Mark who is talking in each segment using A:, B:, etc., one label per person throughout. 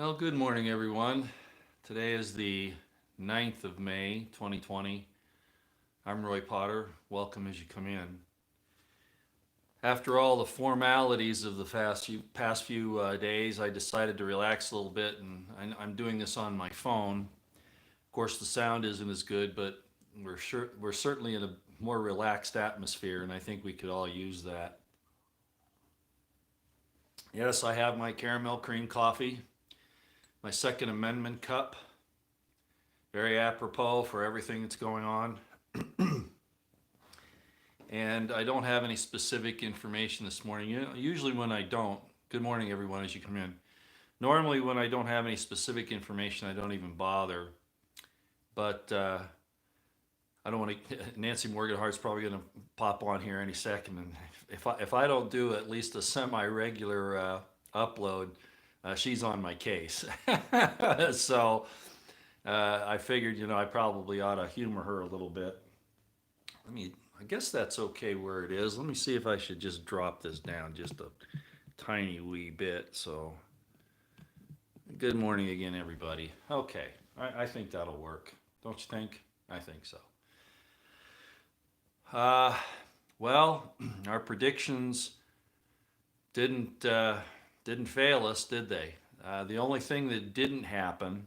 A: Well, good morning, everyone. Today is the 9th of May, 2020. I'm Roy Potter. Welcome as you come in. After all the formalities of the past few days, I decided to relax a little bit, and I'm doing this on my phone. Of course, the sound isn't as good, but we're certainly in a more relaxed atmosphere, and I think we could all use that. Yes, I have my caramel cream coffee, my Second Amendment cup, very apropos for everything that's going on. And I don't have any specific information this morning. Usually when I don't, good morning everyone as you come in. Normally when I don't have any specific information, I don't even bother. But I don't want to. Nancy Morganhart's probably going to pop on here any second, and if I don't do at least a semi-regular upload, she's on my case. So I figured, I probably ought to humor her a little bit. I guess that's okay where it is. Let me see if I should just drop this down just a tiny wee bit. So, good morning again, everybody. Okay, I think that'll work. Don't you think? I think so. Uh, well, our predictions didn't didn't fail us, did they? The only thing that didn't happen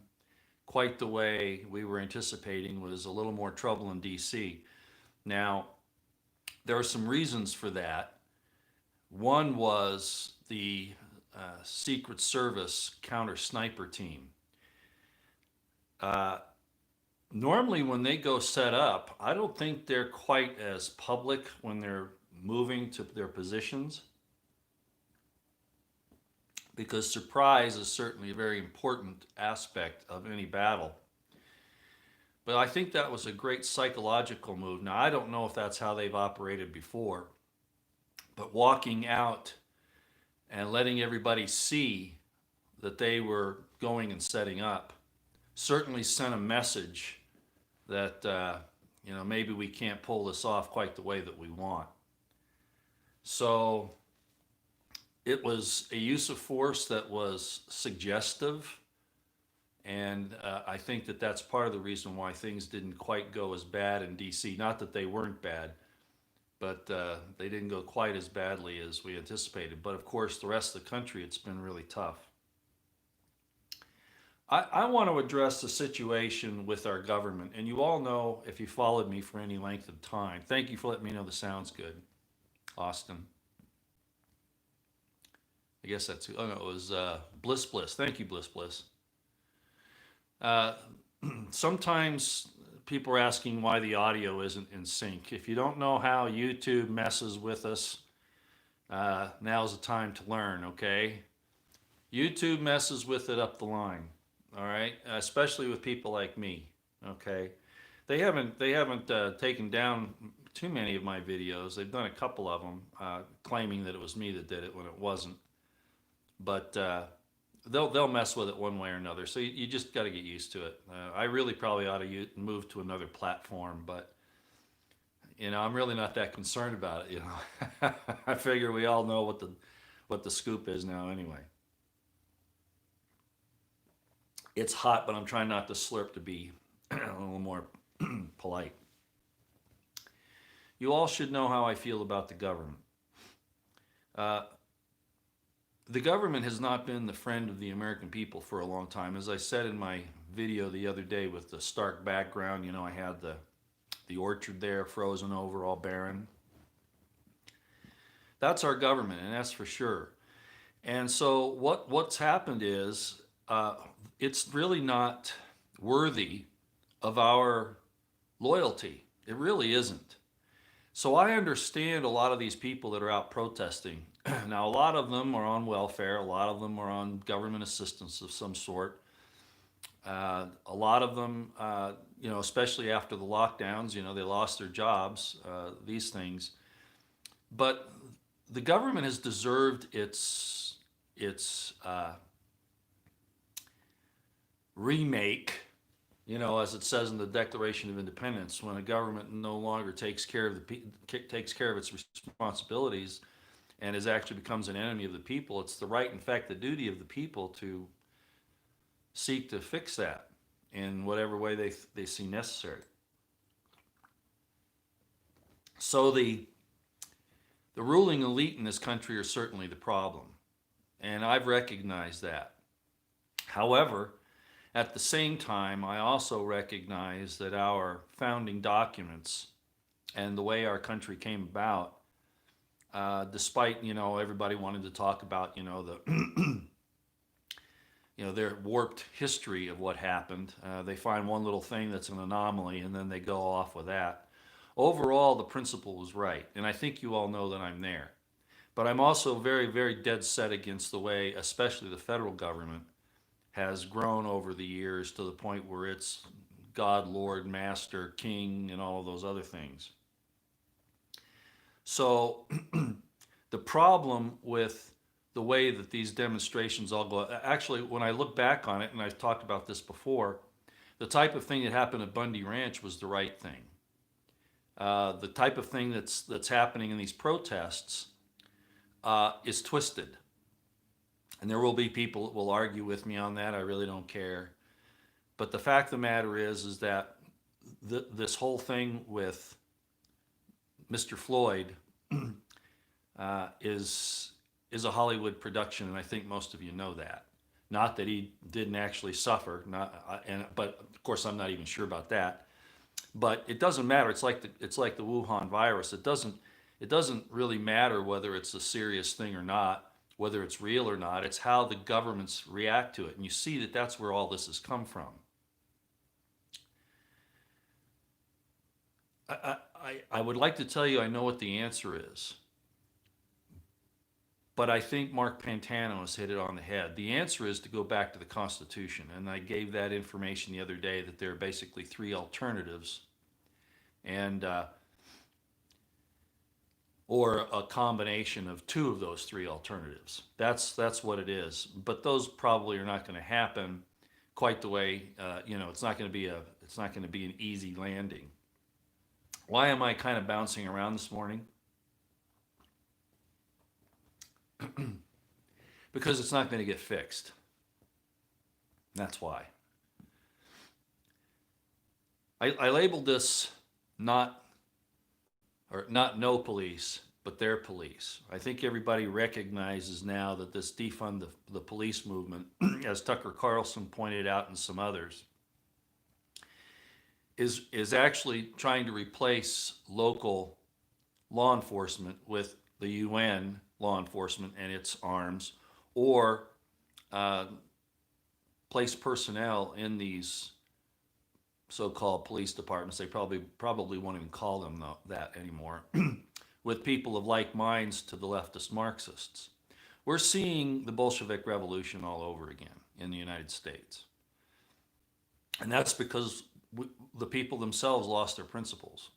A: quite the way we were anticipating was a little more trouble in D.C. Now, there are some reasons for that. One was the Secret Service counter sniper team. Uh, Normally, when they go set up, I don't think they're quite as public when they're moving to their positions because surprise is certainly a very important aspect of any battle. But I think that was a great psychological move. Now, I don't know if that's how they've operated before, but walking out and letting everybody see that they were going and setting up certainly sent a message that maybe we can't pull this off quite the way that we want. So it was a use of force that was suggestive, and I think that that's part of the reason why things didn't quite go as bad in D.C. Not that they weren't bad, but they didn't go quite as badly as we anticipated. But of course, the rest of the country, it's been really tough. I want to address the situation with our government. And you all know, if you followed me for any length of time, thank you for letting me know the sound's good, Austin. I guess that's, oh no, it was Bliss Bliss. Thank you, Bliss Bliss. Uh, Sometimes people are asking why the audio isn't in sync. If you don't know how YouTube messes with us, now's the time to learn, okay? YouTube messes with it up the line. All right, especially with people like me. Okay, they haven't taken down too many of my videos. They've done a couple of them, claiming that it was me that did it when it wasn't. But they'll mess with it one way or another. So you just got to get used to it. I really probably ought to move to another platform, but I'm really not that concerned about it. I figure we all know what the scoop is now anyway. It's hot, but I'm trying not to slurp to be a little more polite. You all should know how I feel about the government. Uh, the government has not been the friend of the American people for a long time. As I said in my video the other day with the stark background, I had the orchard there frozen over, all barren. That's our government, and that's for sure. And so what's happened is it's really not worthy of our loyalty. It really isn't. So I understand a lot of these people that are out protesting. Now, a lot of them are on welfare. A lot of them are on government assistance of some sort. A lot of them, especially after the lockdowns, they lost their jobs, these things. But the government has deserved its remake, as it says in the Declaration of Independence, when a government no longer takes care of its responsibilities and actually becomes an enemy of the people. It's the right, in fact, the duty of the people to seek to fix that in whatever way they see necessary. So the ruling elite in this country are certainly the problem, and I've recognized that. However, at the same time, I also recognize that our founding documents and the way our country came about, despite everybody wanted to talk about the their warped history of what happened, they find one little thing that's an anomaly and then they go off with that. Overall, the principle was right, and I think you all know that I'm there. But I'm also very, very dead set against the way, especially the federal government, has grown over the years to the point where it's God, Lord, Master, King, and all of those other things. So the problem with the way that these demonstrations all go, actually, when I look back on it, and I've talked about this before, the type of thing that happened at Bundy Ranch was the right thing. The type of thing that's happening in these protests is twisted. And there will be people that will argue with me on that. I really don't care. But the fact of the matter is that this whole thing with Mr. Floyd is a Hollywood production, and I think most of you know that. Not that he didn't actually suffer, but of course I'm not even sure about that. But it doesn't matter. It's like the Wuhan virus. It doesn't really matter whether it's a serious thing or not, whether it's real or not. It's how the governments react to it, and you see that that's where all this has come from. I would like to tell you I know what the answer is, but I think Mark Pantano has hit it on the head. The answer is to go back to the Constitution, and I gave that information the other day that there are basically three alternatives, and or a combination of two of those three alternatives. That's what it is. But those probably are not going to happen quite the way it's not going to be an easy landing. Why am I kind of bouncing around this morning? Because it's not going to get fixed. That's why. I labeled this not no police, but their police. I think everybody recognizes now that this defund the police movement, as Tucker Carlson pointed out and some others, is actually trying to replace local law enforcement with the UN law enforcement and its arms, or place personnel in these so-called police departments. They probably won't even call them that anymore, with people of like minds to the leftist Marxists. We're seeing the Bolshevik Revolution all over again in the United States. And that's because the people themselves lost their principles.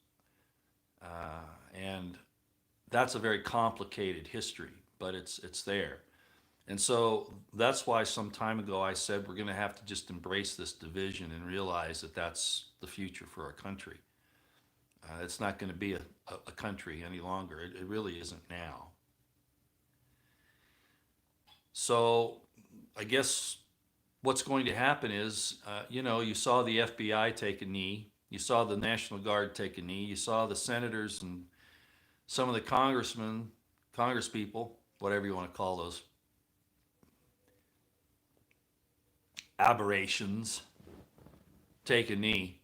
A: And that's a very complicated history, but it's there. And so that's why some time ago I said we're going to have to just embrace this division and realize that that's the future for our country. It's not going to be a country any longer. It really isn't now. So I guess what's going to happen is, you saw the FBI take a knee. You saw the National Guard take a knee. You saw the senators and some of the congresspeople, whatever you want to call those aberrations, take a knee.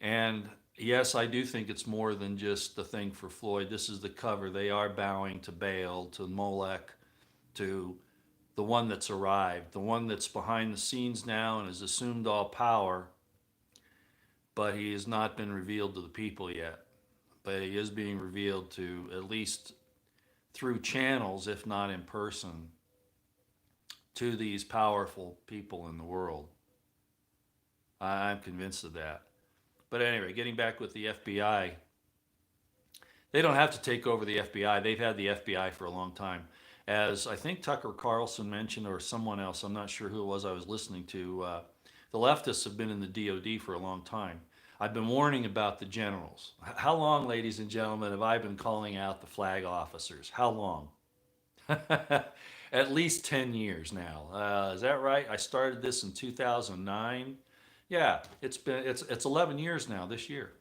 A: And yes, I do think it's more than just the thing for Floyd. This is the cover. They are bowing to Baal, to Molech, to the one that's arrived, the one that's behind the scenes now and has assumed all power, but he has not been revealed to the people yet. But he is being revealed to, at least through channels, if not in person, to these powerful people in the world. I'm convinced of that. But anyway, getting back with the FBI, they don't have to take over the FBI. They've had the FBI for a long time. As I think Tucker Carlson mentioned, or someone else, I'm not sure who it was I was listening to, the leftists have been in the DOD for a long time. I've been warning about the generals. How long, ladies and gentlemen, have I been calling out the flag officers? How long? at least 10 years now. Is that right? I started this in 2009. Yeah, it's 11 years now this year.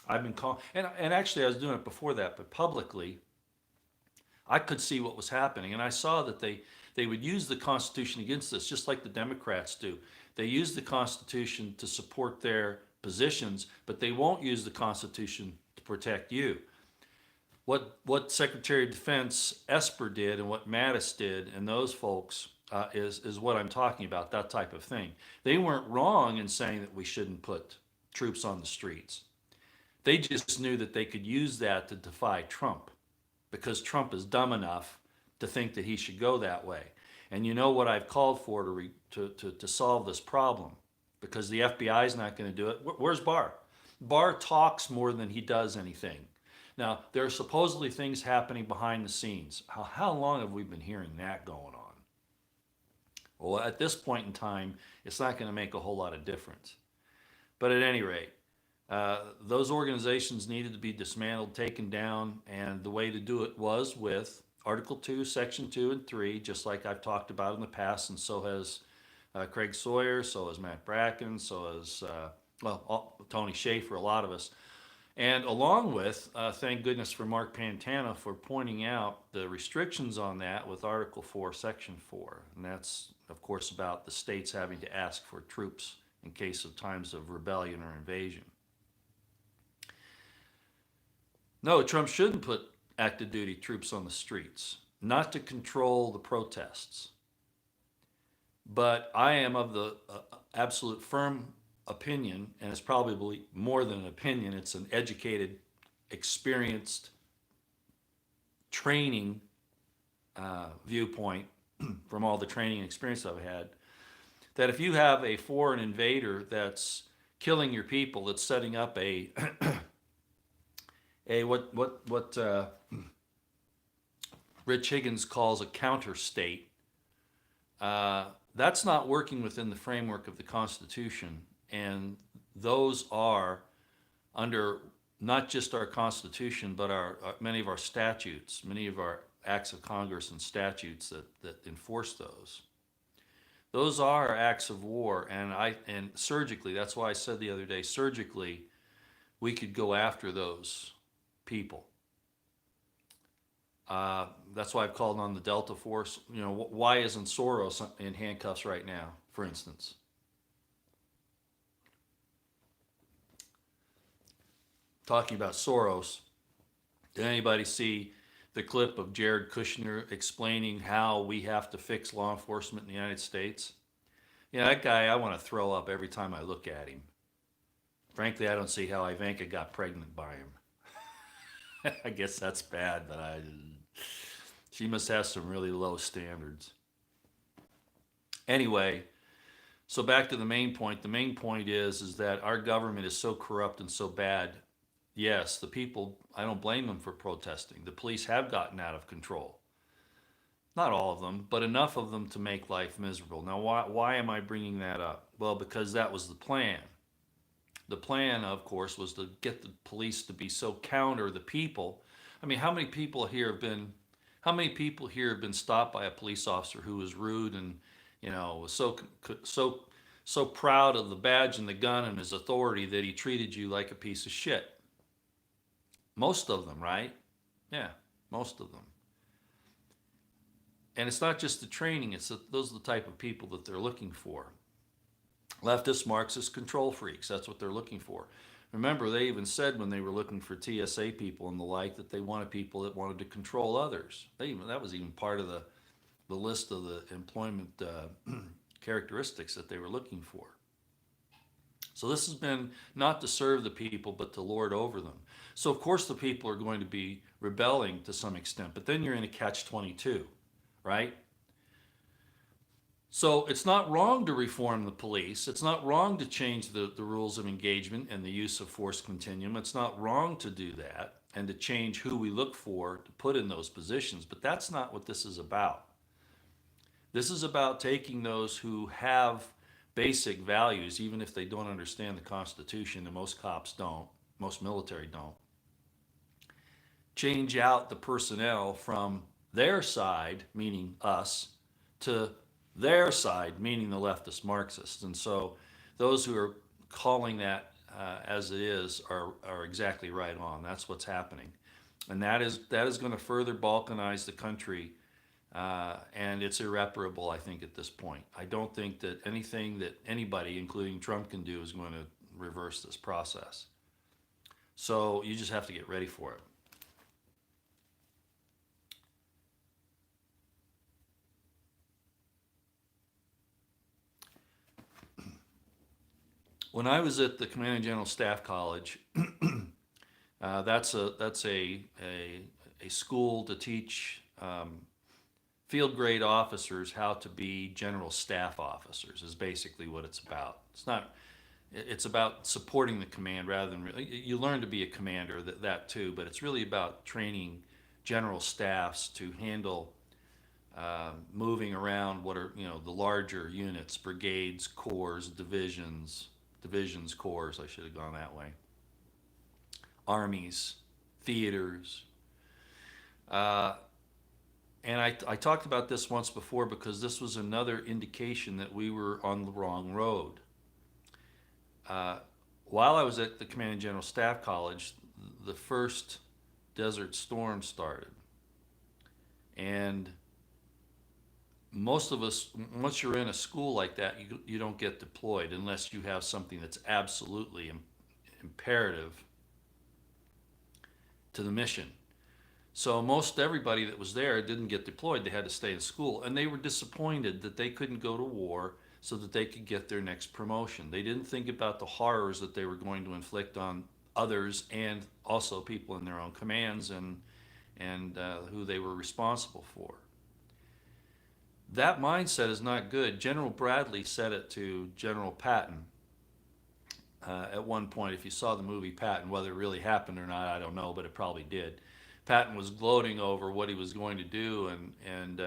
A: I've been calling, and actually I was doing it before that, but publicly, I could see what was happening, and I saw that they would use the Constitution against us, just like the Democrats do. They use the Constitution to support their positions, but they won't use the Constitution to protect you. What Secretary of Defense Esper did and what Mattis did and those folks is what I'm talking about. That type of thing. They weren't wrong in saying that we shouldn't put troops on the streets. They just knew that they could use that to defy Trump, because Trump is dumb enough to think that he should go that way. And you know what I've called for to solve this problem, because the FBI is not going to do it. Where's Barr? Barr talks more than he does anything. Now, there are supposedly things happening behind the scenes. How long have we been hearing that going on? Well, at this point in time, it's not going to make a whole lot of difference. But at any rate, those organizations needed to be dismantled, taken down, and the way to do it was with Article 2, Section 2 and 3, just like I've talked about in the past, and so has Craig Sawyer, so has Matt Bracken, so has, Tony Schaefer, a lot of us. And along with, thank goodness for Mark Pantana for pointing out the restrictions on that with Article 4, Section 4. And that's, of course, about the states having to ask for troops in case of times of rebellion or invasion. No, Trump shouldn't put active duty troops on the streets, not to control the protests. But I am of the absolute firm opinion, and it's probably more than an opinion, it's an educated, experienced, training viewpoint from all the training and experience I've had, that if you have a foreign invader that's killing your people, that's setting up a what Rich Higgins calls a counter state, that's not working within the framework of the Constitution. And those are under not just our Constitution, but our many of our statutes, many of our acts of Congress and statutes that enforce those. Those are acts of war, and surgically, that's why I said the other day, surgically, we could go after those people. That's why I've called on the Delta Force. You know, why isn't Soros in handcuffs right now, for instance? Talking about Soros, did anybody see the clip of Jared Kushner explaining how we have to fix law enforcement in the United States? Yeah, that guy, I want to throw up every time I look at him. Frankly, I don't see how Ivanka got pregnant by him. I guess that's bad, but she must have some really low standards. Anyway, so back to the main point. The main point is that our government is so corrupt and so bad. Yes, the people, I don't blame them for protesting. The police have gotten out of control. Not all of them, but enough of them to make life miserable. Now, why am I bringing that up? Well, because that was the plan. The plan, of course, was to get the police to be so counter the people. I mean, how many people here have been stopped by a police officer who was rude and, was so proud of the badge and the gun and his authority that he treated you like a piece of shit? Most of them, right? Yeah, most of them. And it's not just the training, those are the type of people that they're looking for. Leftist, Marxist control freaks, that's what they're looking for. Remember, they even said when they were looking for TSA people and the like that they wanted people that wanted to control others. That was even part of the list of the employment characteristics that they were looking for. So this has been not to serve the people, but to lord over them. So of course the people are going to be rebelling to some extent, but then you're in a catch-22, right? So it's not wrong to reform the police. It's not wrong to change the rules of engagement and the use of force continuum. It's not wrong to do that and to change who we look for to put in those positions, but that's not what this is about. This is about taking those who have basic values, even if they don't understand the Constitution, and most cops don't, most military don't. Change out the personnel from their side, meaning us, to their side, meaning the leftist Marxists. And so those who are calling that as it is are exactly right on. That's what's happening. And that is going to further balkanize the country, and it's irreparable, I think, at this point. I don't think that anything that anybody, including Trump, can do is going to reverse this process. So you just have to get ready for it. When I was at the Command and General Staff College, that's a school to teach field grade officers how to be general staff officers. Is basically what it's about. It's about supporting the command rather than you learn to be a commander, that too, but it's really about training general staffs to handle moving around what are the larger units, brigades, corps, divisions, corps. I should have gone that way. Armies, theaters. And I talked about this once before because this was another indication that we were on the wrong road. While I was at the Command and General Staff College, the first Desert Storm started. And most of us, once you're in a school like that, you don't get deployed unless you have something that's absolutely imperative to the mission. So most everybody that was there didn't get deployed. They had to stay in school. And they were disappointed that they couldn't go to war so that they could get their next promotion. They didn't think about the horrors that they were going to inflict on others and also people in their own commands and who they were responsible for. That mindset is not good. General Bradley said it to General Patton at one point. If you saw the movie Patton, whether it really happened or not, I don't know, but it probably did. Patton was gloating over what he was going to do and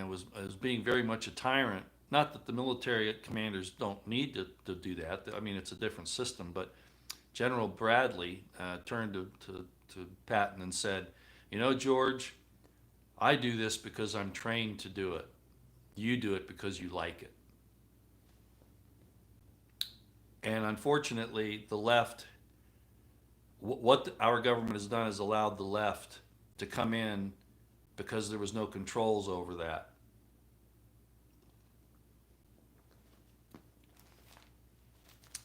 A: was being very much a tyrant. Not that the military commanders don't need to do that. I mean, it's a different system. But General Bradley turned to Patton and said, George, I do this because I'm trained to do it. You do it because you like it. And unfortunately, the left, what our government has done is allowed the left to come in because there was no controls over that.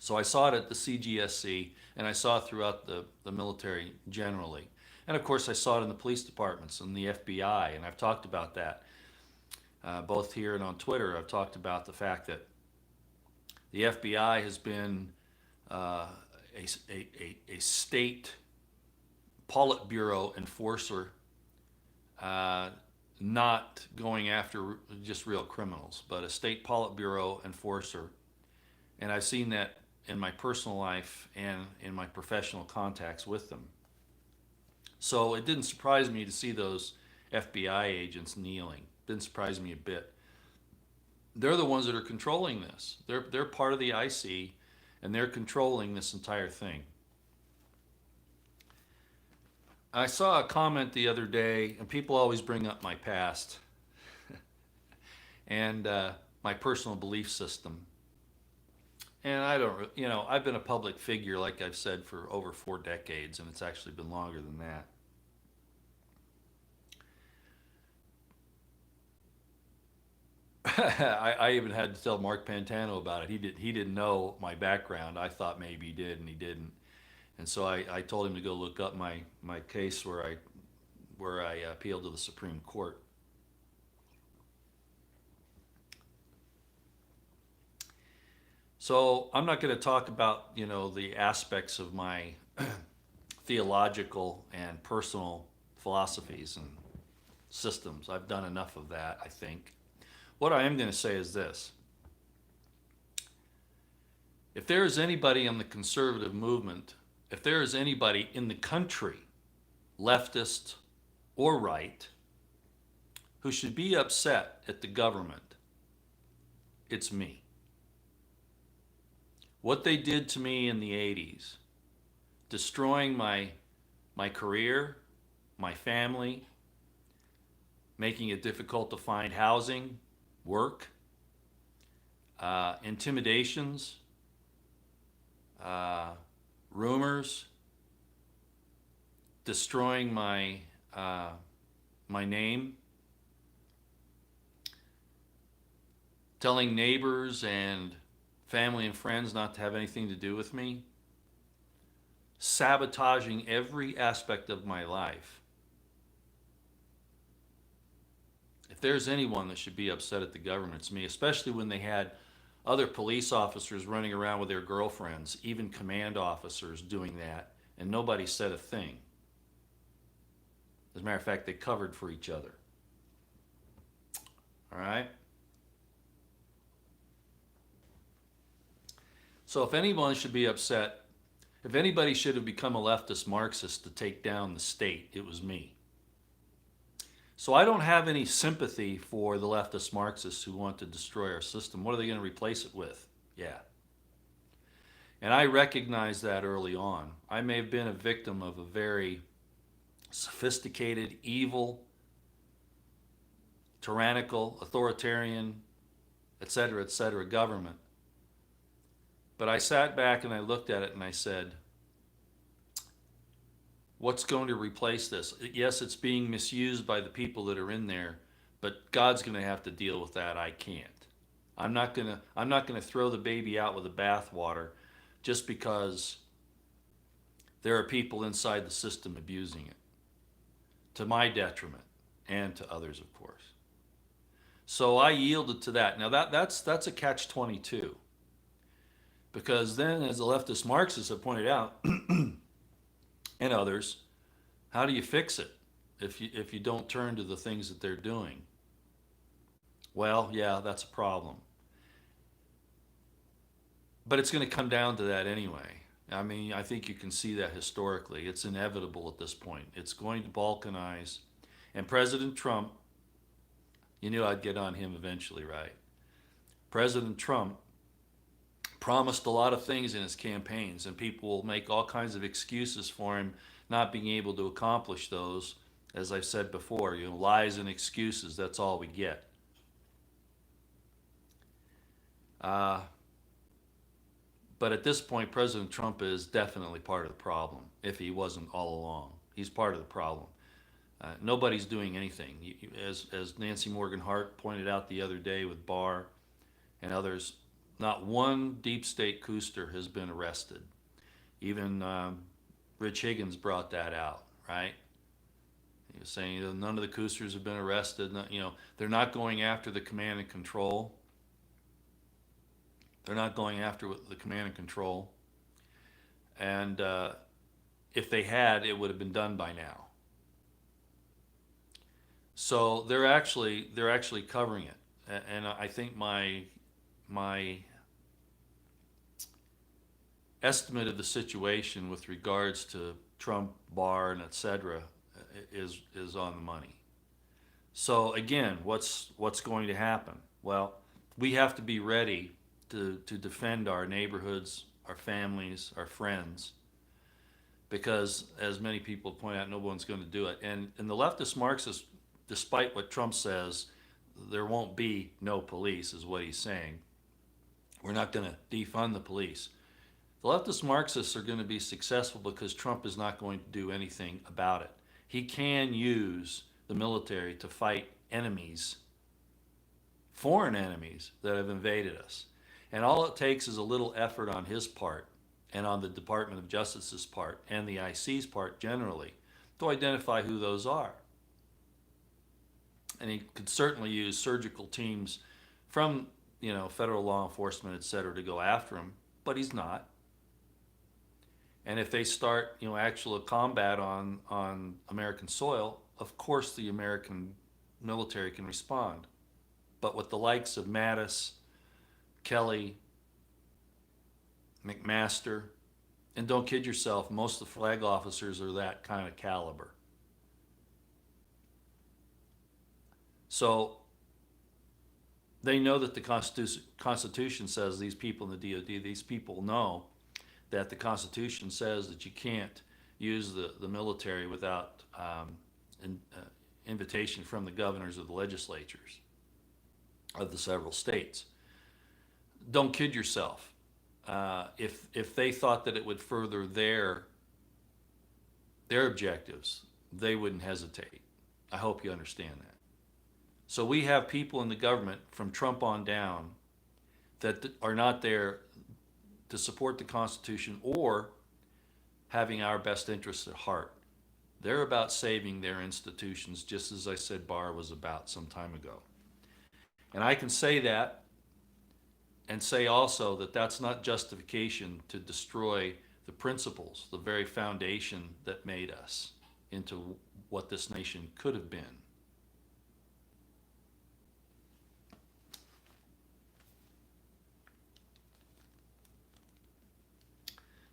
A: So I saw it at the CGSC, and I saw it throughout the military generally. And of course, I saw it in the police departments and the FBI, and I've talked about that both here and on Twitter. I've talked about the fact that the FBI has been a state Politburo enforcer, not going after just real criminals, but a state Politburo enforcer. And I've seen that in my personal life and in my professional contacts with them. So it didn't surprise me to see those FBI agents kneeling. Didn't surprise me a bit. They're the ones that are controlling this. They're part of the IC, and they're controlling this entire thing. I saw a comment the other day, and people always bring up my past and my personal belief system. And I don't, I've been a public figure, like I've said, for over 4 decades, and it's actually been longer than that. I even had to tell Mark Pantano about it. He didn't know my background. I thought maybe he did, and he didn't. And so I told him to go look up my case where I appealed to the Supreme Court. So I'm not going to talk about the aspects of my theological and personal philosophies and systems. I've done enough of that, I think. What I am going to say is this. If there is anybody in the conservative movement, if there is anybody in the country, leftist or right, who should be upset at the government, it's me. What they did to me in the 80s, destroying my career, my family, making it difficult to find housing, work, intimidations, uh, rumors, destroying my name, telling neighbors and family and friends not to have anything to do with me, sabotaging every aspect of my life. If there's anyone that should be upset at the government, it's me, especially when they had other police officers running around with their girlfriends, even command officers doing that, and nobody said a thing. As a matter of fact, they covered for each other. All right? So if anyone should be upset, if anybody should have become a leftist Marxist to take down the state, it was me. So I don't have any sympathy for the leftist Marxists who want to destroy our system. What are they going to replace it with? Yeah. And I recognized that early on. I may have been a victim of a very sophisticated, evil, tyrannical, authoritarian, etc., government. But I sat back and I looked at it and I said, what's going to replace this? Yes, it's being misused by the people that are in there, but God's going to have to deal with that. I can't. I'm not going to throw the baby out with the bathwater just because there are people inside the system abusing it, to my detriment and to others, of course. So I yielded to that. Now that's a catch-22. Because then, as the leftist Marxists have pointed out, and others, how do you fix it if you don't turn to the things that they're doing? Well, yeah, that's a problem. But it's going to come down to that anyway. I mean, I think you can see that historically. It's inevitable at this point. It's going to balkanize. And President Trump, you knew I'd get on him eventually, right? President Trump promised a lot of things in his campaigns, and people will make all kinds of excuses for him not being able to accomplish those. As I've said before, lies and excuses, that's all we get. But at this point, President Trump is definitely part of the problem, if he wasn't all along. He's part of the problem. Nobody's doing anything. As Nancy Morgan Hart pointed out the other day with Barr and others, not one deep state coaster has been arrested. Even Rich Higgins brought that out, right? He was saying that none of the coasters have been arrested. They're not going after the command and control. They're not going after the command and control. And if they had, it would have been done by now. So they're actually covering it. And I think my estimate of the situation with regards to Trump, Barr, and etc. is on the money. So again, what's going to happen? Well, we have to be ready to defend our neighborhoods, our families, our friends, because as many people point out, no one's going to do it. And the leftist Marxists, despite what Trump says, there won't be no police, is what he's saying. We're not going to defund the police. The leftist Marxists are going to be successful because Trump is not going to do anything about it. He can use the military to fight enemies, foreign enemies that have invaded us. And all it takes is a little effort on his part and on the Department of Justice's part and the IC's part generally to identify who those are. And he could certainly use surgical teams from federal law enforcement, et cetera, to go after him, but he's not. And if they start, actual combat on American soil, of course the American military can respond. But with the likes of Mattis, Kelly, McMaster, and don't kid yourself, most of the flag officers are that kind of caliber. So they know that the Constitution says, these people in the DOD, these people know that the Constitution says that you can't use the military without invitation from the governors of the legislatures. of the several states. Don't kid yourself. If they thought that it would further their objectives, they wouldn't hesitate. I hope you understand that. So we have people in the government from Trump on down that are not there to support the Constitution or having our best interests at heart. They're about saving their institutions, just as I said Barr was about some time ago. And I can say that and say also that that's not justification to destroy the principles, the very foundation that made us into what this nation could have been.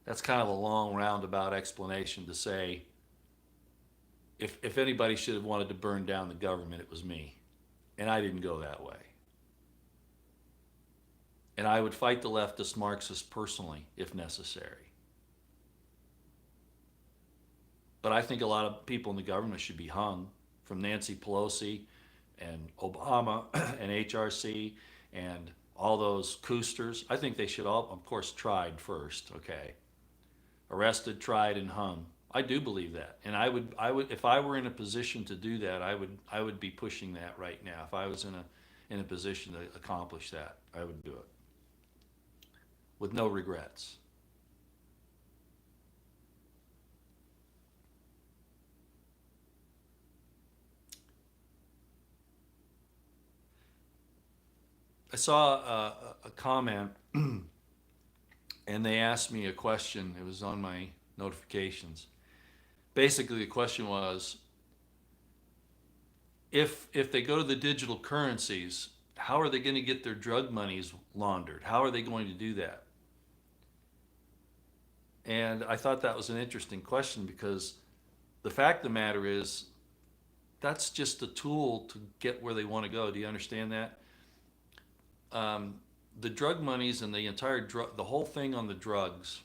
A: That's kind of a long roundabout explanation to say if anybody should have wanted to burn down the government, it was me. And I didn't go that way. And I would fight the leftist Marxists personally if necessary. But I think a lot of people in the government should be hung, from Nancy Pelosi and Obama and HRC and all those coosters. I think they should all, of course, tried first, okay? Arrested, tried, and hung. I do believe that, and I would, if I were in a position to do that, I would be pushing that right now. If I was in a position to accomplish that, I would do it with no regrets. I saw a comment, and they asked me a question. It was on my notifications. Basically, the question was, if they go to the digital currencies, how are they going to get their drug monies laundered? How are they going to do that? And I thought that was an interesting question because the fact of the matter is that's just a tool to get where they want to go. Do you understand that? The drug monies and the entire the whole thing on the drugs.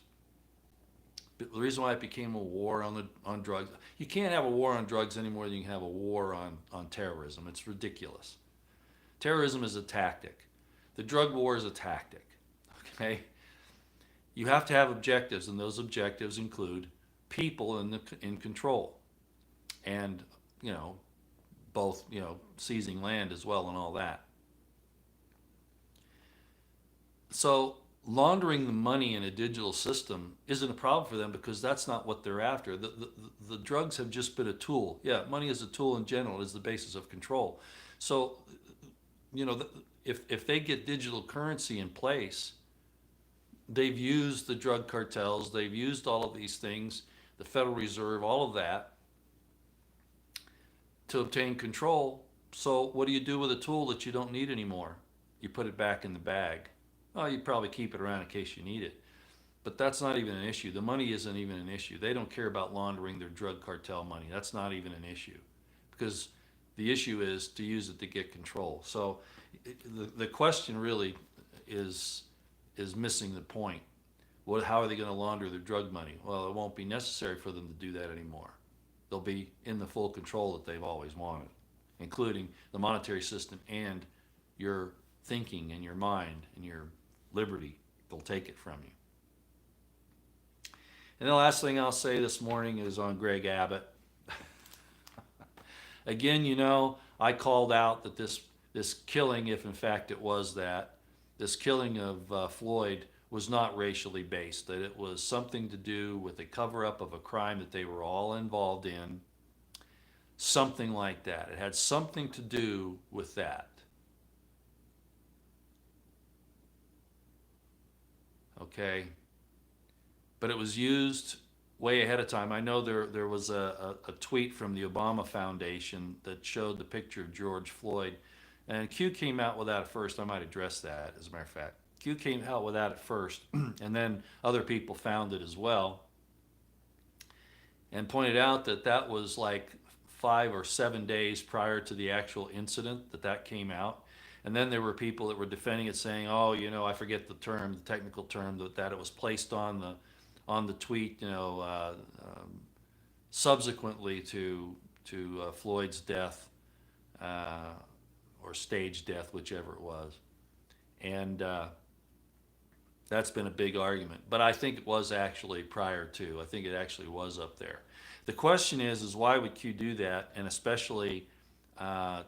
A: The reason why it became a war on drugs, you can't have a war on drugs any more than you can have a war on terrorism. It's ridiculous. Terrorism is a tactic. The drug war is a tactic. Okay, you have to have objectives, and those objectives include people in control, and both seizing land as well and all that. So laundering the money in a digital system isn't a problem for them because that's not what they're after. The drugs have just been a tool. Yeah, money is a tool in general, is the basis of control. So, if they get digital currency in place, they've used the drug cartels, they've used all of these things, the Federal Reserve, all of that, to obtain control. So what do you do with a tool that you don't need anymore? You put it back in the bag. Well, you probably keep it around in case you need it. But that's not even an issue. The money isn't even an issue. They don't care about laundering their drug cartel money. That's not even an issue. Because the issue is to use it to get control. So the question really is missing the point. How are they going to launder their drug money? Well, it won't be necessary for them to do that anymore. They'll be in the full control that they've always wanted, including the monetary system and your thinking and your mind and your liberty. They'll take it from you. And the last thing I'll say this morning is on Greg Abbott. Again, I called out that this killing, if in fact it was that, this killing of Floyd was not racially based, that it was something to do with a cover-up of a crime that they were all involved in, something like that. It had something to do with that. Okay, but it was used way ahead of time. I know there was a tweet from the Obama Foundation that showed the picture of George Floyd, and Q came out with that at first. I might address that, as a matter of fact. Q came out with that at first, and then other people found it as well, and pointed out that that was like 5 or 7 days prior to the actual incident that came out. And then there were people that were defending it, saying, "Oh, I forget the term, the technical term, that it was placed on the tweet, subsequently to Floyd's death, or staged death, whichever it was. And that's been a big argument. But I think it was actually prior to. I think it actually was up there. The question is why would Q do that, and especially uh,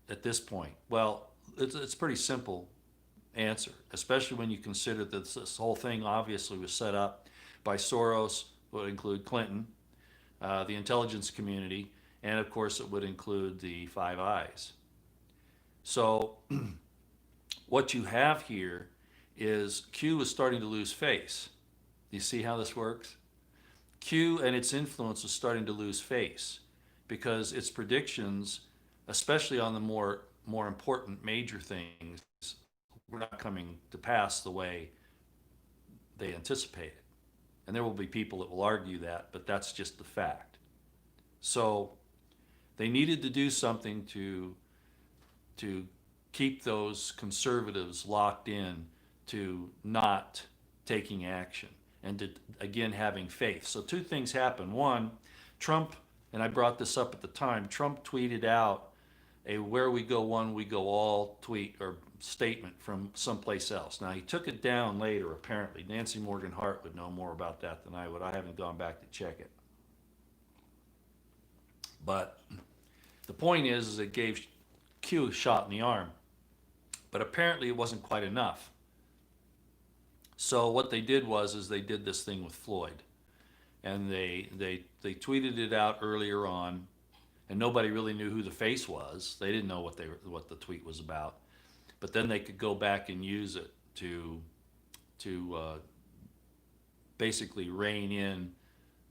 A: at this point? Well, it's a pretty simple answer, especially when you consider that this whole thing obviously was set up by Soros, would include Clinton, the intelligence community, and of course it would include the Five Eyes. So what you have here is Q is starting to lose face. Do you see how this works? Q and its influence is starting to lose face because its predictions, especially on the more important major things, were not coming to pass the way they anticipated. And there will be people that will argue that, but that's just the fact. So they needed to do something to keep those conservatives locked in to not taking action and to, again, having faith. So two things happened. One, Trump, and I brought this up at the time, Trump tweeted out a "where we go one, we go all" tweet or statement from someplace else. Now, he took it down later, apparently. Nancy Morgan Hart would know more about that than I would. I haven't gone back to check it. But the point is it gave Q a shot in the arm. But apparently it wasn't quite enough. So what they did is they did this thing with Floyd. And they tweeted it out earlier on, and nobody really knew who the face was. They didn't know what the tweet was about. But then they could go back and use it to basically rein in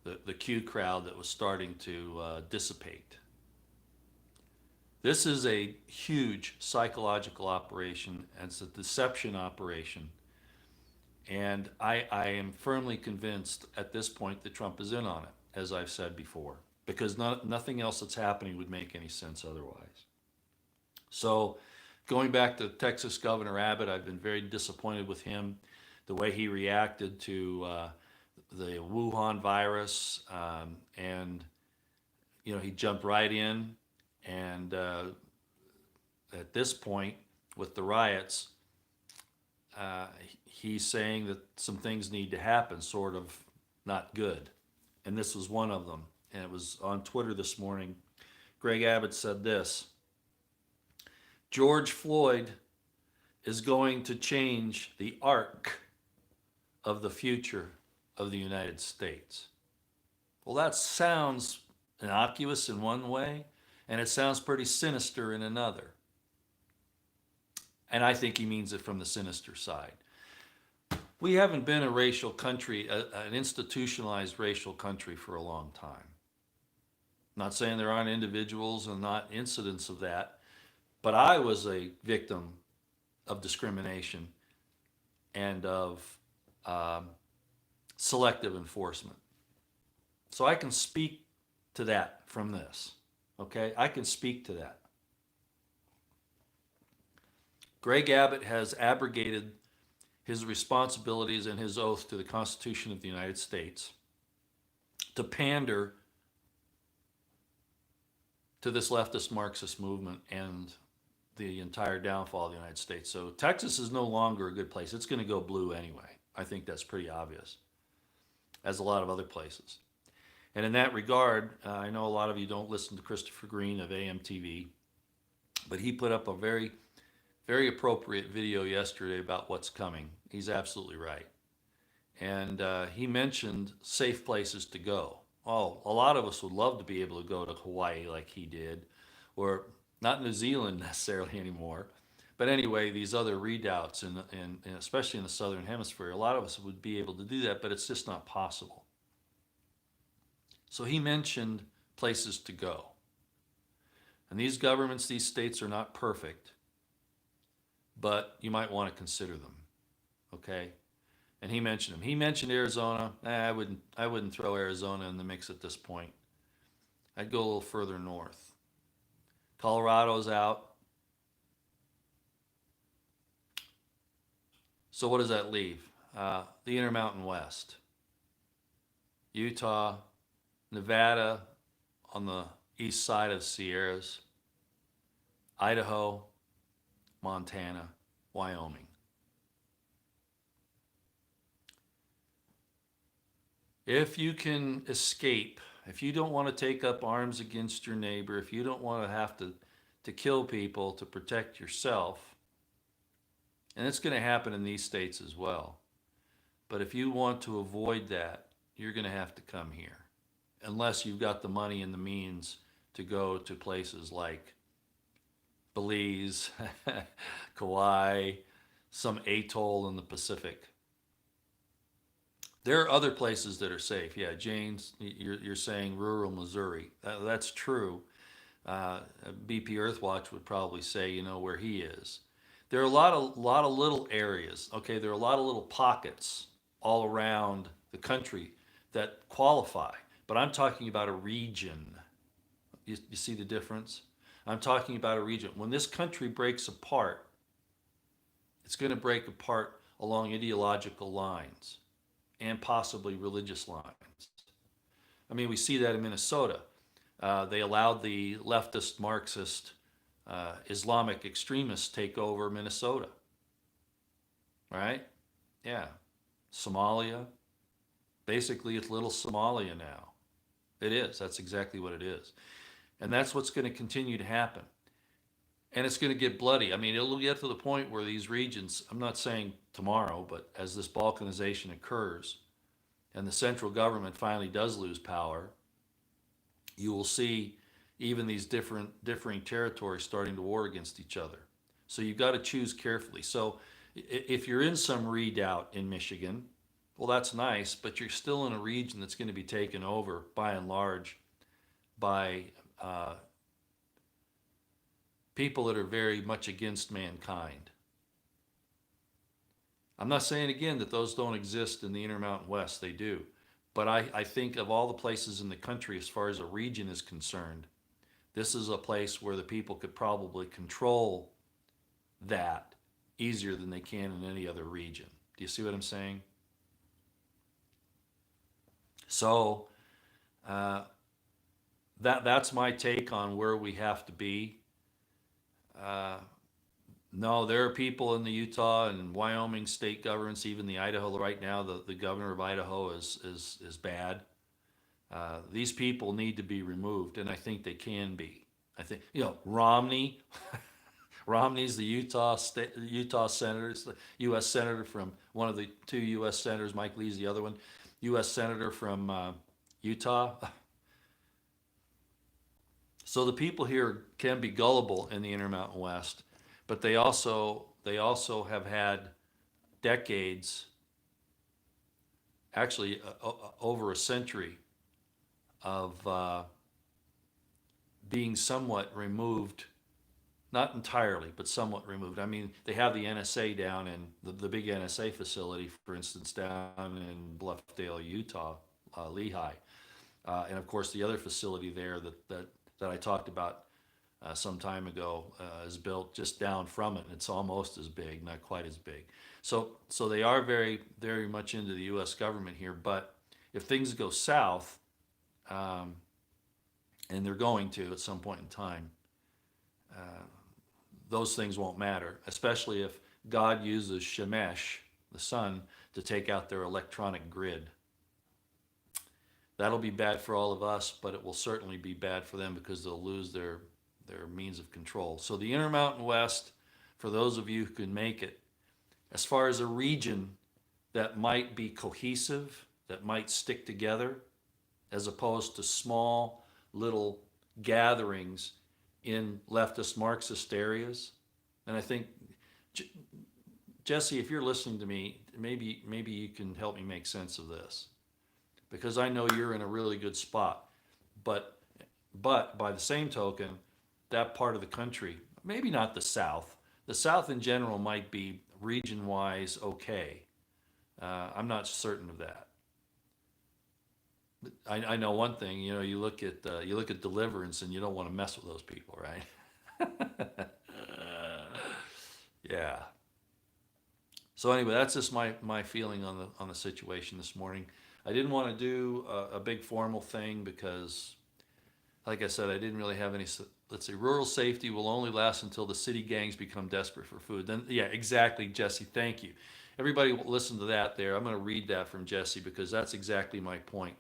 A: the Q crowd that was starting to dissipate. This is a huge psychological operation, and it's a deception operation. And I am firmly convinced at this point that Trump is in on it, as I've said before, because nothing else that's happening would make any sense otherwise. So going back to Texas Governor Abbott, I've been very disappointed with him, the way he reacted to the Wuhan virus, and he jumped right in. And at this point, with the riots, he's saying that some things need to happen, sort of not good. And this was one of them. And it was on Twitter this morning. Greg Abbott said this: George Floyd is going to change the arc of the future of the United States. Well, that sounds innocuous in one way, and it sounds pretty sinister in another. And I think he means it from the sinister side. We haven't been a racial country, an institutionalized racial country, for a long time. I'm not saying there aren't individuals and not incidents of that, but I was a victim of discrimination and of selective enforcement. So I can speak to that from this. Okay, I can speak to that. Greg Abbott has abrogated his responsibilities and his oath to the Constitution of the United States to pander to this leftist Marxist movement and the entire downfall of the United States. So Texas is no longer a good place. It's going to go blue anyway. I think that's pretty obvious, as a lot of other places. And in that regard, I know a lot of you don't listen to Christopher Green of AMTV, but he put up a very, very appropriate video yesterday about what's coming. He's absolutely right. And he mentioned safe places to go. Oh, a lot of us would love to be able to go to Hawaii like he did, or not New Zealand necessarily anymore. But anyway, these other redoubts, and especially in the Southern Hemisphere, a lot of us would be able to do that, but it's just not possible. So he mentioned places to go. And these governments, these states are not perfect, but you might want to consider them, okay? And he mentioned them. He mentioned Arizona. I wouldn't throw Arizona in the mix at this point. I'd go a little further north. Colorado's out. So what does that leave? The Intermountain West. Utah, Nevada on the east side of Sierras, Idaho, Montana, Wyoming. If you can escape, if you don't want to take up arms against your neighbor, if you don't want to have to kill people to protect yourself, and it's going to happen in these states as well, but if you want to avoid that, you're going to have to come here. Unless you've got the money and the means to go to places like Belize, Kauai, some atoll in the Pacific. There are other places that are safe. Yeah, James, you're saying rural Missouri. That's true. Uh, BP Earthwatch would probably say, where he is. There are a lot of little areas. Okay, there are a lot of little pockets all around the country that qualify. But I'm talking about a region. You see the difference? I'm talking about a region. When this country breaks apart, it's going to break apart along ideological lines and possibly religious lines. I mean, we see that in Minnesota. They allowed the leftist, Marxist, Islamic extremists take over Minnesota, right? Yeah. Somalia. Basically, it's little Somalia now. It is. That's exactly what it is. And that's what's going to continue to happen. And it's going to get bloody. I mean, it'll get to the point where these regions, I'm not saying tomorrow, but as this balkanization occurs and the central government finally does lose power, you will see even these differing territories starting to war against each other. So you've got to choose carefully. So if you're in some redoubt in Michigan, well, that's nice, but you're still in a region that's going to be taken over by and large by uh, people that are very much against mankind. I'm not saying again that those don't exist in the Intermountain West, they do. But I think of all the places in the country, as far as a region is concerned, this is a place where the people could probably control that easier than they can in any other region. Do you see what I'm saying? So uh, that's my take on where we have to be. Uh, no, there are people in the Utah and Wyoming state governments, even the Idaho right now. The governor of Idaho is bad. These people need to be removed, and I think they can be. I think Romney. Romney's the Utah senator, the U.S. senator from one of the two U.S. senators. Mike Lee's the other one, U.S. senator from Utah. So the people here can be gullible in the Intermountain West, but they also have had decades, actually over a century, of being somewhat removed, not entirely, but somewhat removed. I mean, they have the NSA down in the big NSA facility, for instance, down in Bluffdale, Utah, Lehigh, and of course the other facility there that I talked about some time ago is built just down from it. It's almost as big, not quite as big. So they are very, very much into the U.S. government here. But if things go south, um, and they're going to at some point in time, uh, those things won't matter, especially if God uses Shemesh, the sun, to take out their electronic grid. That'll be bad for all of us, but it will certainly be bad for them because they'll lose their means of control. So the Intermountain West, for those of you who can make it, as far as a region that might be cohesive, that might stick together, as opposed to small little gatherings in leftist Marxist areas. And I think, Jesse, if you're listening to me, maybe you can help me make sense of this, because I know you're in a really good spot. But by the same token, that part of the country, maybe not the South. The South in general might be region-wise okay. I'm not certain of that. But I know one thing. You look at Deliverance, and you don't want to mess with those people, right? Yeah. So anyway, that's just my feeling on the situation this morning. I didn't want to do a big formal thing because like I said, I didn't really have any. Let's say rural safety will only last until the city gangs become desperate for food. Then, yeah, exactly, Jesse. Thank you. Everybody will listen to that there. I'm going to read that from Jesse because that's exactly my point.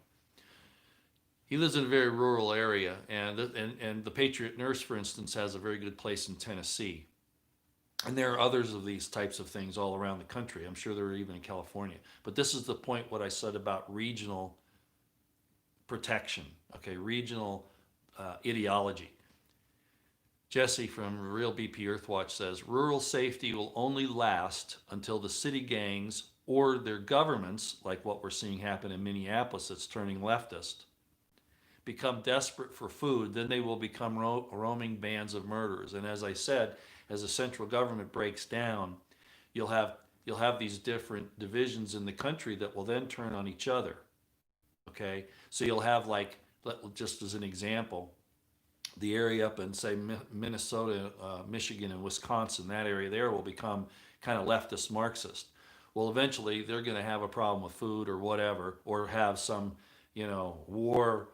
A: He lives in a very rural area, and the Patriot Nurse, for instance, has a very good place in Tennessee. And there are others of these types of things all around the country. I'm sure there are even in California. But this is the point, what I said about regional protection, okay, regional ideology. Jesse from Real BP Earthwatch says rural safety will only last until the city gangs or their governments, like what we're seeing happen in Minneapolis that's turning leftist, become desperate for food. Then they will become roaming bands of murderers. And as I said, as the central government breaks down, you'll have these different divisions in the country that will then turn on each other. Okay, so you'll have, like, just as an example, the area up in, say, Minnesota, Michigan, and Wisconsin. That area there will become kind of leftist Marxist. Well, eventually they're going to have a problem with food or whatever, or have some, war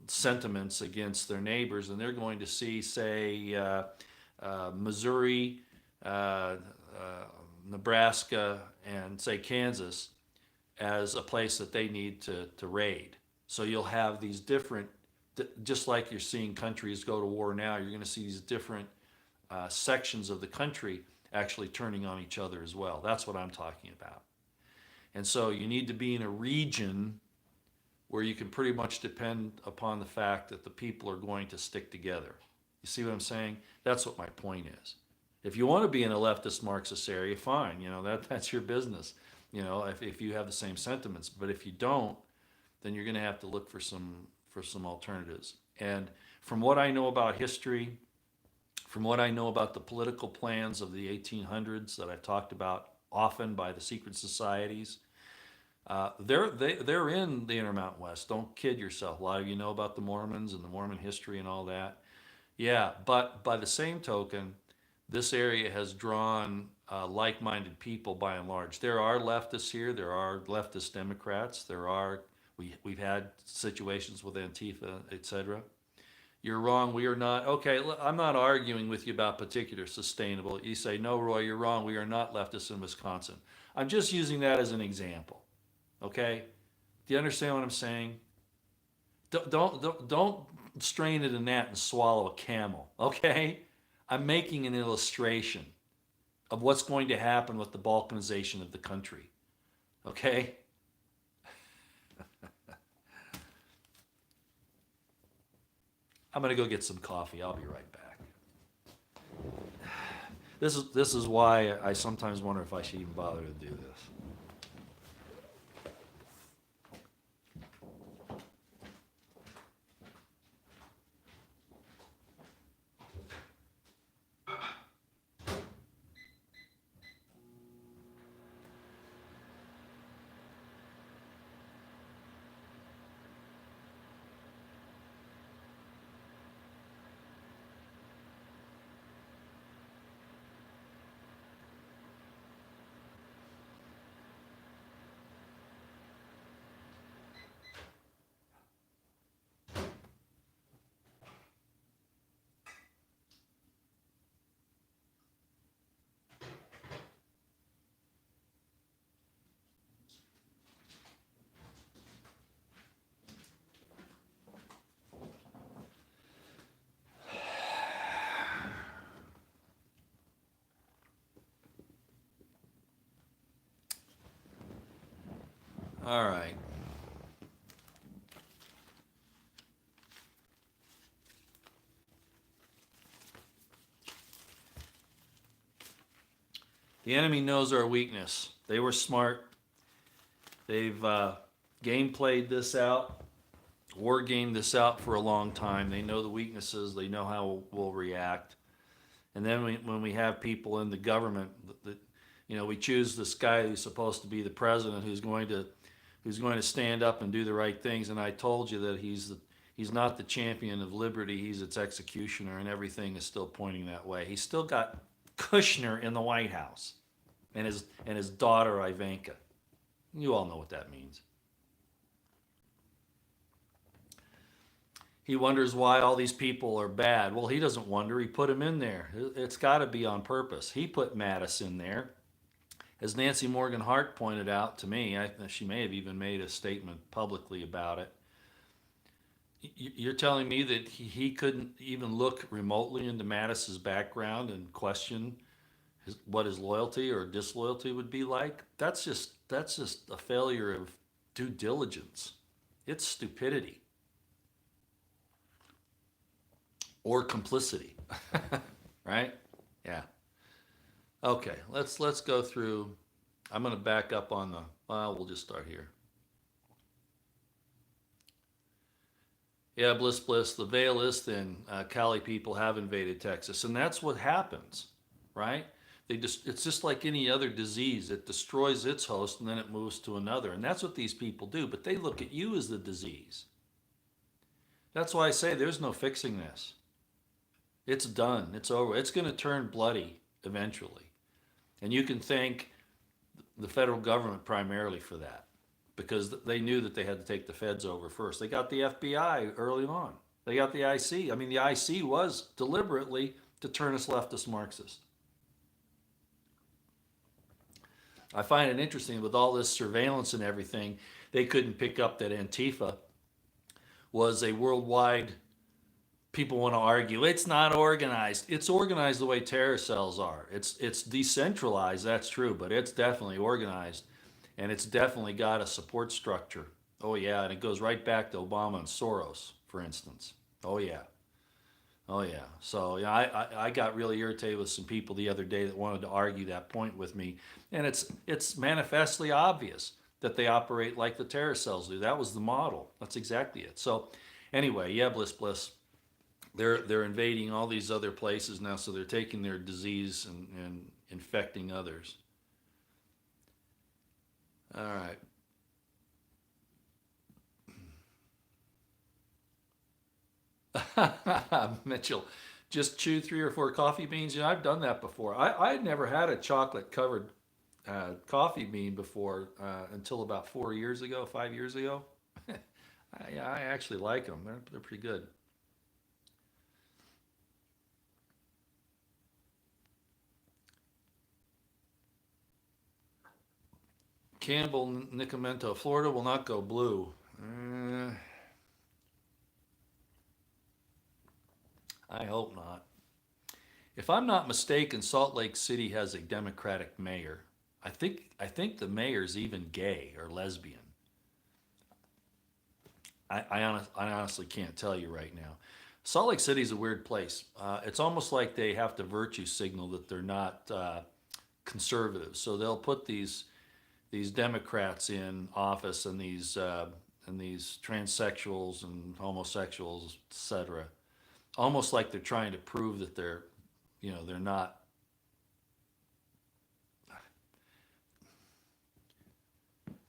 A: sentiments against their neighbors, and they're going to see, say, Missouri, Nebraska, and say Kansas as a place that they need to raid. So you'll have these different, just like you're seeing countries go to war now, you're going to see these different sections of the country actually turning on each other as well. That's what I'm talking about. And so you need to be in a region where you can pretty much depend upon the fact that the people are going to stick together. You see what I'm saying? That's what my point is. If you want to be in a leftist Marxist area, fine. That's your business. If you have the same sentiments. But if you don't, then you're going to have to look for some alternatives. And from what I know about history, from what I know about the political plans of the 1800s that I've talked about often by the secret societies, they're in the Intermountain West. Don't kid yourself. A lot of you know about the Mormons and the Mormon history and all that. Yeah, but by the same token, this area has drawn like-minded people by and large. There are leftists here. There are leftist Democrats. We've had situations with Antifa, etc. You're wrong. We are not. Okay, I'm not arguing with you about particular sustainable. You say, no, Roy, you're wrong. We are not leftists in Wisconsin. I'm just using that as an example. Okay? Do you understand what I'm saying? Don't strain at a gnat and swallow a camel. Okay? I'm making an illustration of what's going to happen with the balkanization of the country. Okay? I'm going to go get some coffee. I'll be right back. This is why I sometimes wonder if I should even bother to do this. All right. The enemy knows our weakness. They were smart. They've game played this out, war gamed this out for a long time. They know the weaknesses. They know how we'll react. And then when we have people in the government, we choose this guy who's supposed to be the president, who's going to stand up and do the right things. And I told you that he's not the champion of liberty. He's its executioner, and everything is still pointing that way. He's still got Kushner in the White House, and his daughter Ivanka. You all know what that means. He wonders why all these people are bad. Well, he doesn't wonder. He put them in there. It's got to be on purpose. He put Mattis in there. As Nancy Morgan Hart pointed out to me, she may have even made a statement publicly about it. You're telling me that he couldn't even look remotely into Mattis's background and question what his loyalty or disloyalty would be like? That's just a failure of due diligence. It's stupidity or complicity, right? Yeah. Okay, let's go through. I'm going to back up on the. Well, we'll just start here. Yeah, bliss, bliss. The veil is thin. Cali people have invaded Texas, and that's what happens, right? It's just like any other disease. It destroys its host, and then it moves to another, and that's what these people do. But they look at you as the disease. That's why I say there's no fixing this. It's done. It's over. It's going to turn bloody eventually, and you can thank the federal government primarily for that because they knew that they had to take the feds over first. They got the FBI early on. They got the IC. I mean, the IC was deliberately to turn us leftist Marxist. I find it interesting with all this surveillance and everything, they couldn't pick up that Antifa was a worldwide. People want to argue it's not organized. It's organized the way terror cells are. It's decentralized. That's true, but it's definitely organized, and it's definitely got a support structure. Oh yeah, and it goes right back to Obama and Soros, for instance. Oh yeah, oh yeah. So yeah, I got really irritated with some people the other day that wanted to argue that point with me, and it's manifestly obvious that they operate like the terror cells do. That was the model. That's exactly it. So anyway, yeah, bliss, bliss. They're invading all these other places now, so they're taking their disease and infecting others. All right. Mitchell, just chew 3 or 4 coffee beans. You know, I've done that before. I had never had a chocolate covered coffee bean before until about 4 years ago, 5 years ago. I actually like them. They're pretty good. Campbell Nicomento, Florida will not go blue. I hope not. If I'm not mistaken, Salt Lake City has a Democratic mayor. I think the mayor's even gay or lesbian. I honestly can't tell you right now. Salt Lake City is a weird place. It's almost like they have to virtue signal that they're not conservative. So they'll put these Democrats in office and these transsexuals and homosexuals, etc. Almost like they're trying to prove that they're not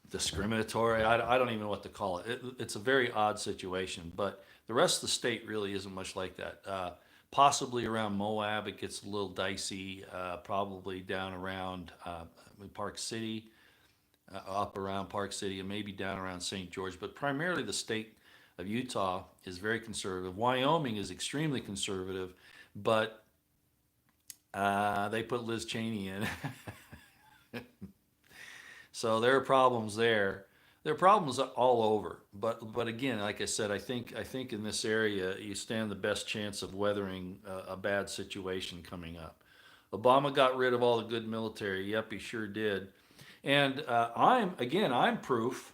A: discriminatory. I don't even know what to call it. It's a very odd situation, but the rest of the state really isn't much like that. Possibly around Moab, it gets a little dicey. Probably down around Park City, up around Park City, and maybe down around St. George. But primarily, the state of Utah is very conservative. Wyoming is extremely conservative, but they put Liz Cheney in. So there are problems there. There are problems all over. But again, like I said, I think in this area you stand the best chance of weathering a bad situation coming up. Obama got rid of all the good military. Yep, he sure did. And I'm proof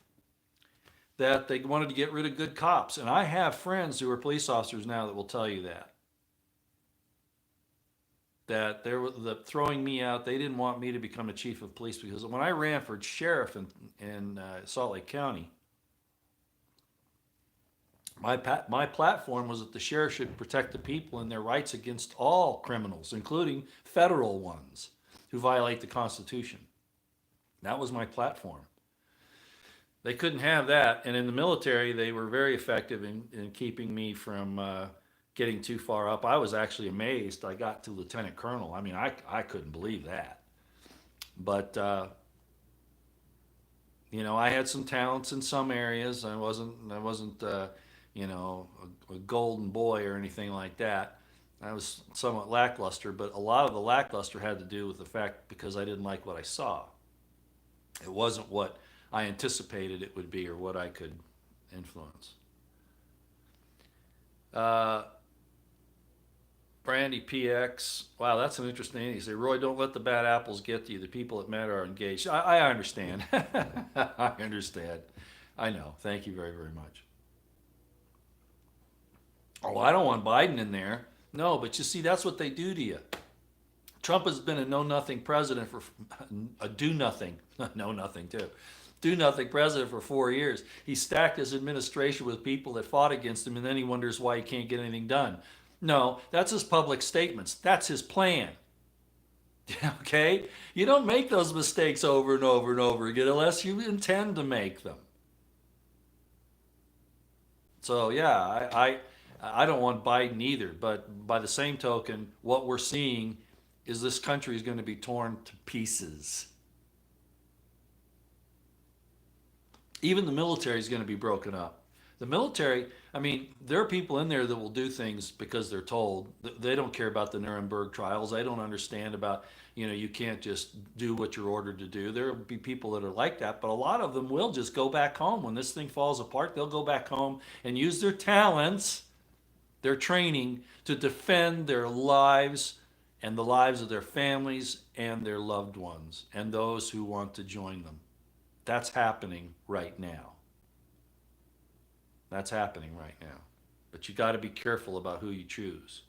A: that they wanted to get rid of good cops. And I have friends who are police officers now that will tell you that they were throwing me out. They didn't want me to become a chief of police because when I ran for sheriff in Salt Lake County, my platform was that the sheriff should protect the people and their rights against all criminals, including federal ones who violate the Constitution. That was my platform. They couldn't have that, and in the military, they were very effective in keeping me from getting too far up. I was actually amazed. I got to lieutenant colonel. I mean, I couldn't believe that. But I had some talents in some areas. I wasn't a golden boy or anything like that. I was somewhat lackluster, but a lot of the lackluster had to do with the fact because I didn't like what I saw. It wasn't what I anticipated it would be or what I could influence. Uh, Brandy PX. Wow, that's an interesting thing. You say, Roy, don't let the bad apples get to you. The people that matter are engaged. I understand. I understand. I know. Thank you very, very much. Oh, I don't want Biden in there. No, but you see, that's what they do to you. Trump has been a know-nothing president for a do-nothing, know-nothing too, do-nothing president for 4 years. He stacked his administration with people that fought against him, and then he wonders why he can't get anything done. No, that's his public statements. That's his plan. Okay? You don't make those mistakes over and over and over again unless you intend to make them. So yeah, I don't want Biden either. But by the same token, what we're seeing is this country is going to be torn to pieces. Even the military is going to be broken up. The military, I mean, there are people in there that will do things because they're told. They don't care about the Nuremberg trials. They don't understand about, you can't just do what you're ordered to do. There will be people that are like that, but a lot of them will just go back home. When this thing falls apart, they'll go back home and use their talents, their training, to defend their lives and the lives of their families and their loved ones and those who want to join them. That's happening right now. That's happening right now. But you got to be careful about who you choose.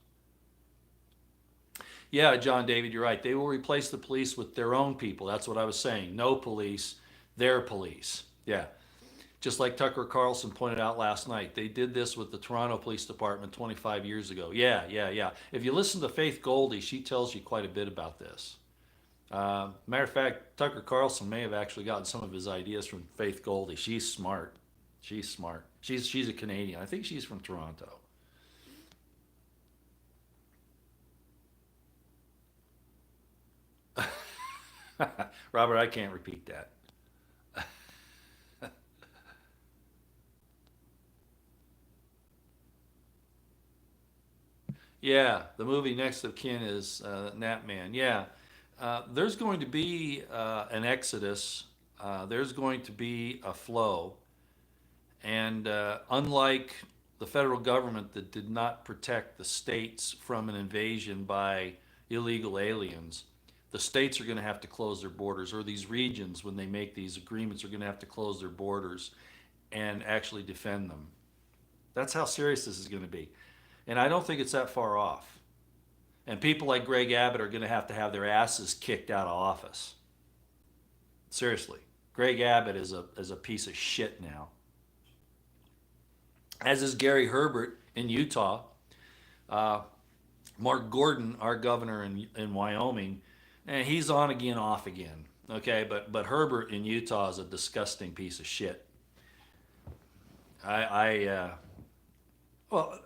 A: Yeah, John David, you're right. They will replace the police with their own people. That's what I was saying. No police, their police. Yeah. Just like Tucker Carlson pointed out last night. They did this with the Toronto Police Department 25 years ago. Yeah. If you listen to Faith Goldie, she tells you quite a bit about this. Matter of fact, Tucker Carlson may have actually gotten some of his ideas from Faith Goldie. She's smart. She's smart. She's a Canadian. I think she's from Toronto. Robert, I can't repeat that. Yeah, the movie Next of Kin is Nat Man. Yeah, there's going to be an exodus. There's going to be a flow. And unlike the federal government that did not protect the states from an invasion by illegal aliens, the states are going to have to close their borders, or these regions, when they make these agreements, are going to have to close their borders and actually defend them. That's how serious this is going to be. And I don't think it's that far off. And people like Greg Abbott are going to have their asses kicked out of office. Seriously. Greg Abbott is a piece of shit now. As is Gary Herbert in Utah. Mark Gordon, our governor in Wyoming, and he's on again, off again. Okay, but Herbert in Utah is a disgusting piece of shit. Well,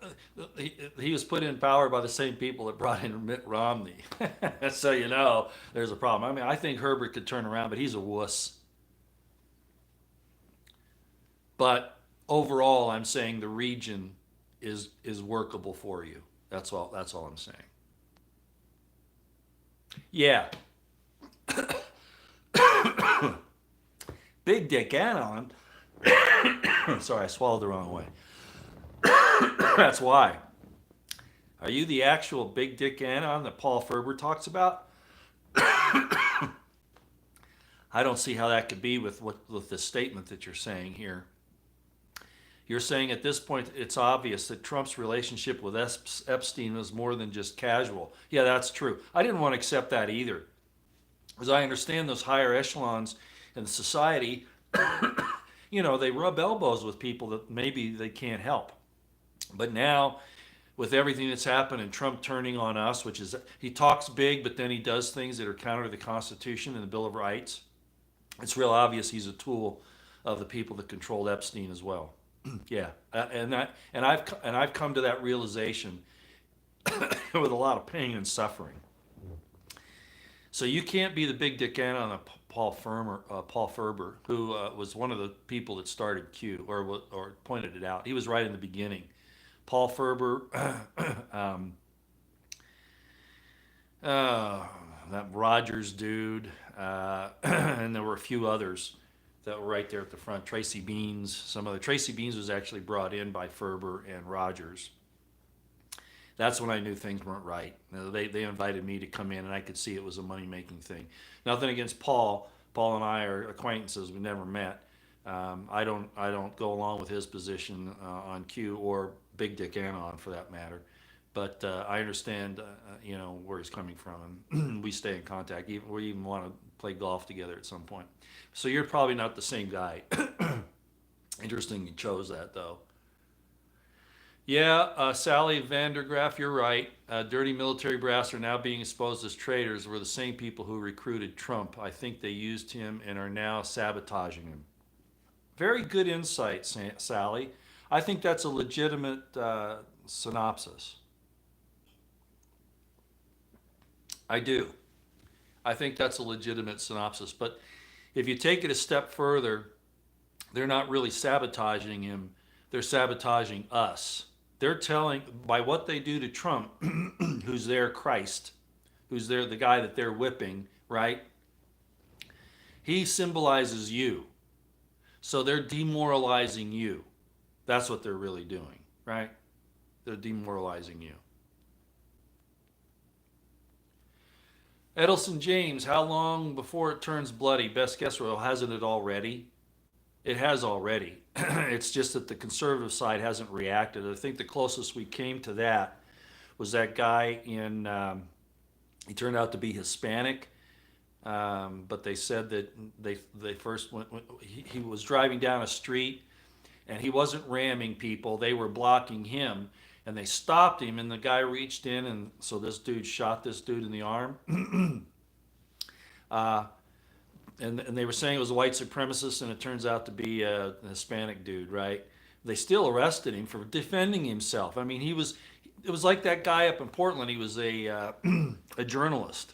A: he was put in power by the same people that brought in Mitt Romney. So there's a problem. I mean, I think Herbert could turn around, but he's a wuss. But overall, I'm saying the region is workable for you. That's all I'm saying. Yeah. Big Dick Anon. Sorry, I swallowed the wrong way. That's why. Are you the actual Big Dick Anon that Paul Ferber talks about? I don't see how that could be with the statement that you're saying here. You're saying at this point it's obvious that Trump's relationship with Epstein was more than just casual. Yeah, that's true. I didn't want to accept that either. As I understand those higher echelons in society, they rub elbows with people that maybe they can't help. But now, with everything that's happened and Trump turning on us, which is, he talks big, but then he does things that are counter to the Constitution and the Bill of Rights, it's real obvious he's a tool of the people that controlled Epstein as well. Yeah, and I've come to that realization with a lot of pain and suffering. So you can't be the big dick anon of Paul Ferber, who was one of the people that started Q, or pointed it out. He was right in the beginning. Paul Ferber, um, uh, that Rogers dude, and there were a few others that were right there at the front. Tracy Beans, some other. Tracy Beans was actually brought in by Ferber and Rogers. That's when I knew things weren't right. They invited me to come in, and I could see it was a money making thing. Nothing against Paul. Paul and I are acquaintances. We never met. I don't go along with his position on Q or Big Dick Anon for that matter. But I understand, where he's coming from, and we stay in contact. We even want to play golf together at some point. So you're probably not the same guy. Interesting you chose that though. Yeah, Sally Vandergraff, you're right. Dirty military brass are now being exposed as traitors. Were the same people who recruited Trump. I think they used him and are now sabotaging him. Very good insight, Sally. I think that's a legitimate synopsis. I do. I think that's a legitimate synopsis. But if you take it a step further, they're not really sabotaging him, they're sabotaging us. They're telling, by what they do to Trump, who's their Christ, who's the guy that they're whipping, right? He symbolizes you. So they're demoralizing you. That's what they're really doing, right? They're demoralizing you. Edelson James, how long before it turns bloody? Best guess, well, hasn't it already? It has already. It's just that the conservative side hasn't reacted. I think the closest we came to that was that guy he turned out to be Hispanic, but they said that they first he was driving down a street and he wasn't ramming people, they were blocking him, and they stopped him, and the guy reached in, and so this dude shot this dude in the arm. uh, and they were saying it was a white supremacist, and it turns out to be a Hispanic dude, right? They still arrested him for defending himself. I mean, it was like that guy up in Portland. He was a a journalist,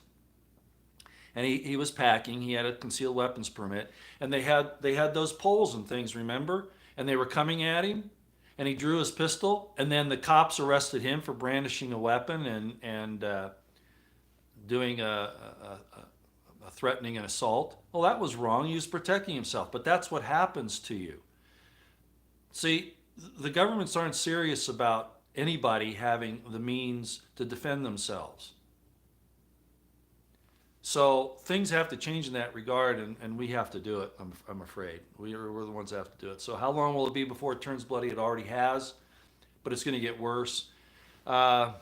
A: and he was packing. He had a concealed weapons permit, and they had those poles and things, remember? And they were coming at him, and he drew his pistol, and then the cops arrested him for brandishing a weapon and doing a threatening an assault. Well, that was wrong. He was protecting himself, but that's what happens to you. See, the governments aren't serious about anybody having the means to defend themselves. So things have to change in that regard, and we have to do it, I'm afraid. We're the ones that have to do it. So how long will it be before it turns bloody? It already has, but it's going to get worse. Uh,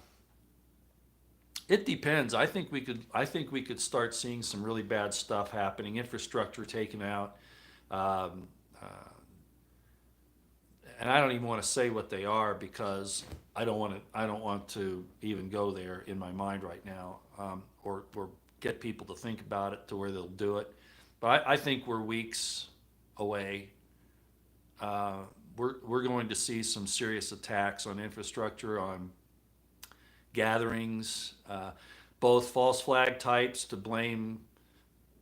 A: it depends. I think we could start seeing some really bad stuff happening, infrastructure taken out. Um, uh, and I don't even want to say what they are because I don't want to even go there in my mind right now, or get people to think about it to where they'll do it. But I think we're weeks away. Uh, we're going to see some serious attacks on infrastructure, on gatherings, both false flag types to blame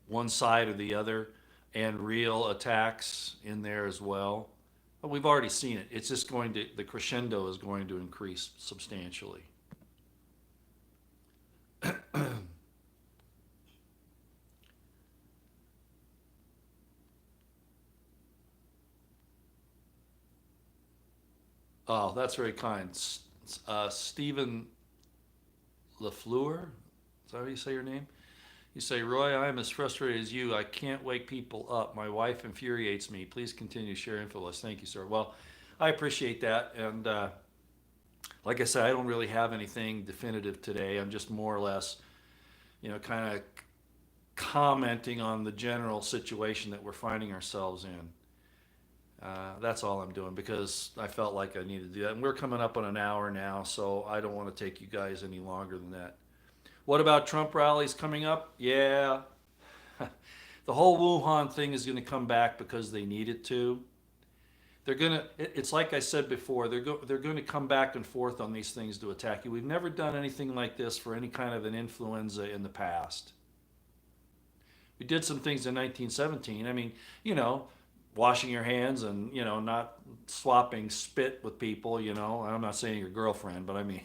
A: one side or the other, and real attacks in there as well. But we've already seen it. It's just the crescendo is going to increase substantially. Oh, that's very kind. Stephen LaFleur, is that how you say your name? You say, Roy, I am as frustrated as you. I can't wake people up. My wife infuriates me. Please continue to share info with us. Thank you, sir. Well, I appreciate that. And like I said, I don't really have anything definitive today. I'm just more or less, kind of commenting on the general situation that we're finding ourselves in. That's all I'm doing because I felt like I needed to do that. And we're coming up on an hour now, so I don't want to take you guys any longer than that. What about Trump rallies coming up? Yeah. The whole Wuhan thing is going to come back because they need it to. It's like I said before, they're going to come back and forth on these things to attack you. We've never done anything like this for any kind of an influenza in the past. We did some things in 1917. I mean, you know, washing your hands and, you know, not swapping spit with people, you know. I'm not saying your girlfriend, but I mean,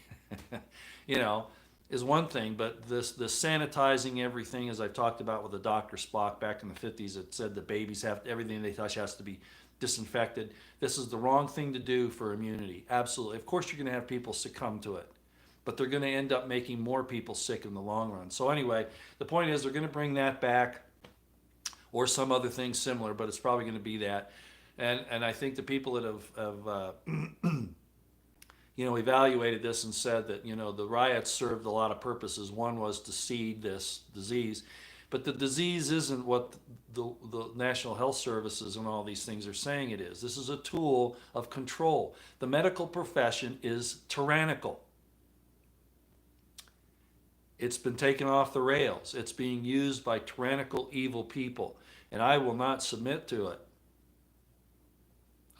A: you know, is one thing. But this sanitizing everything, as I talked about with the Dr. Spock back in the 50s, it said that babies have everything they touch has to be disinfected. This is the wrong thing to do for immunity. Absolutely. Of course, you're going to have people succumb to it, but they're going to end up making more people sick in the long run. So anyway, the point is they're going to bring that back or some other thing similar, but it's probably going to be that. And I think the people that have you know, evaluated this and said that, you know, the riots served a lot of purposes. One was to seed this disease, but the disease isn't what the National Health Services and all these things are saying it is. This is a tool of control. The medical profession is tyrannical. It's been taken off the rails. It's being used by tyrannical, evil people, and I will not submit to it.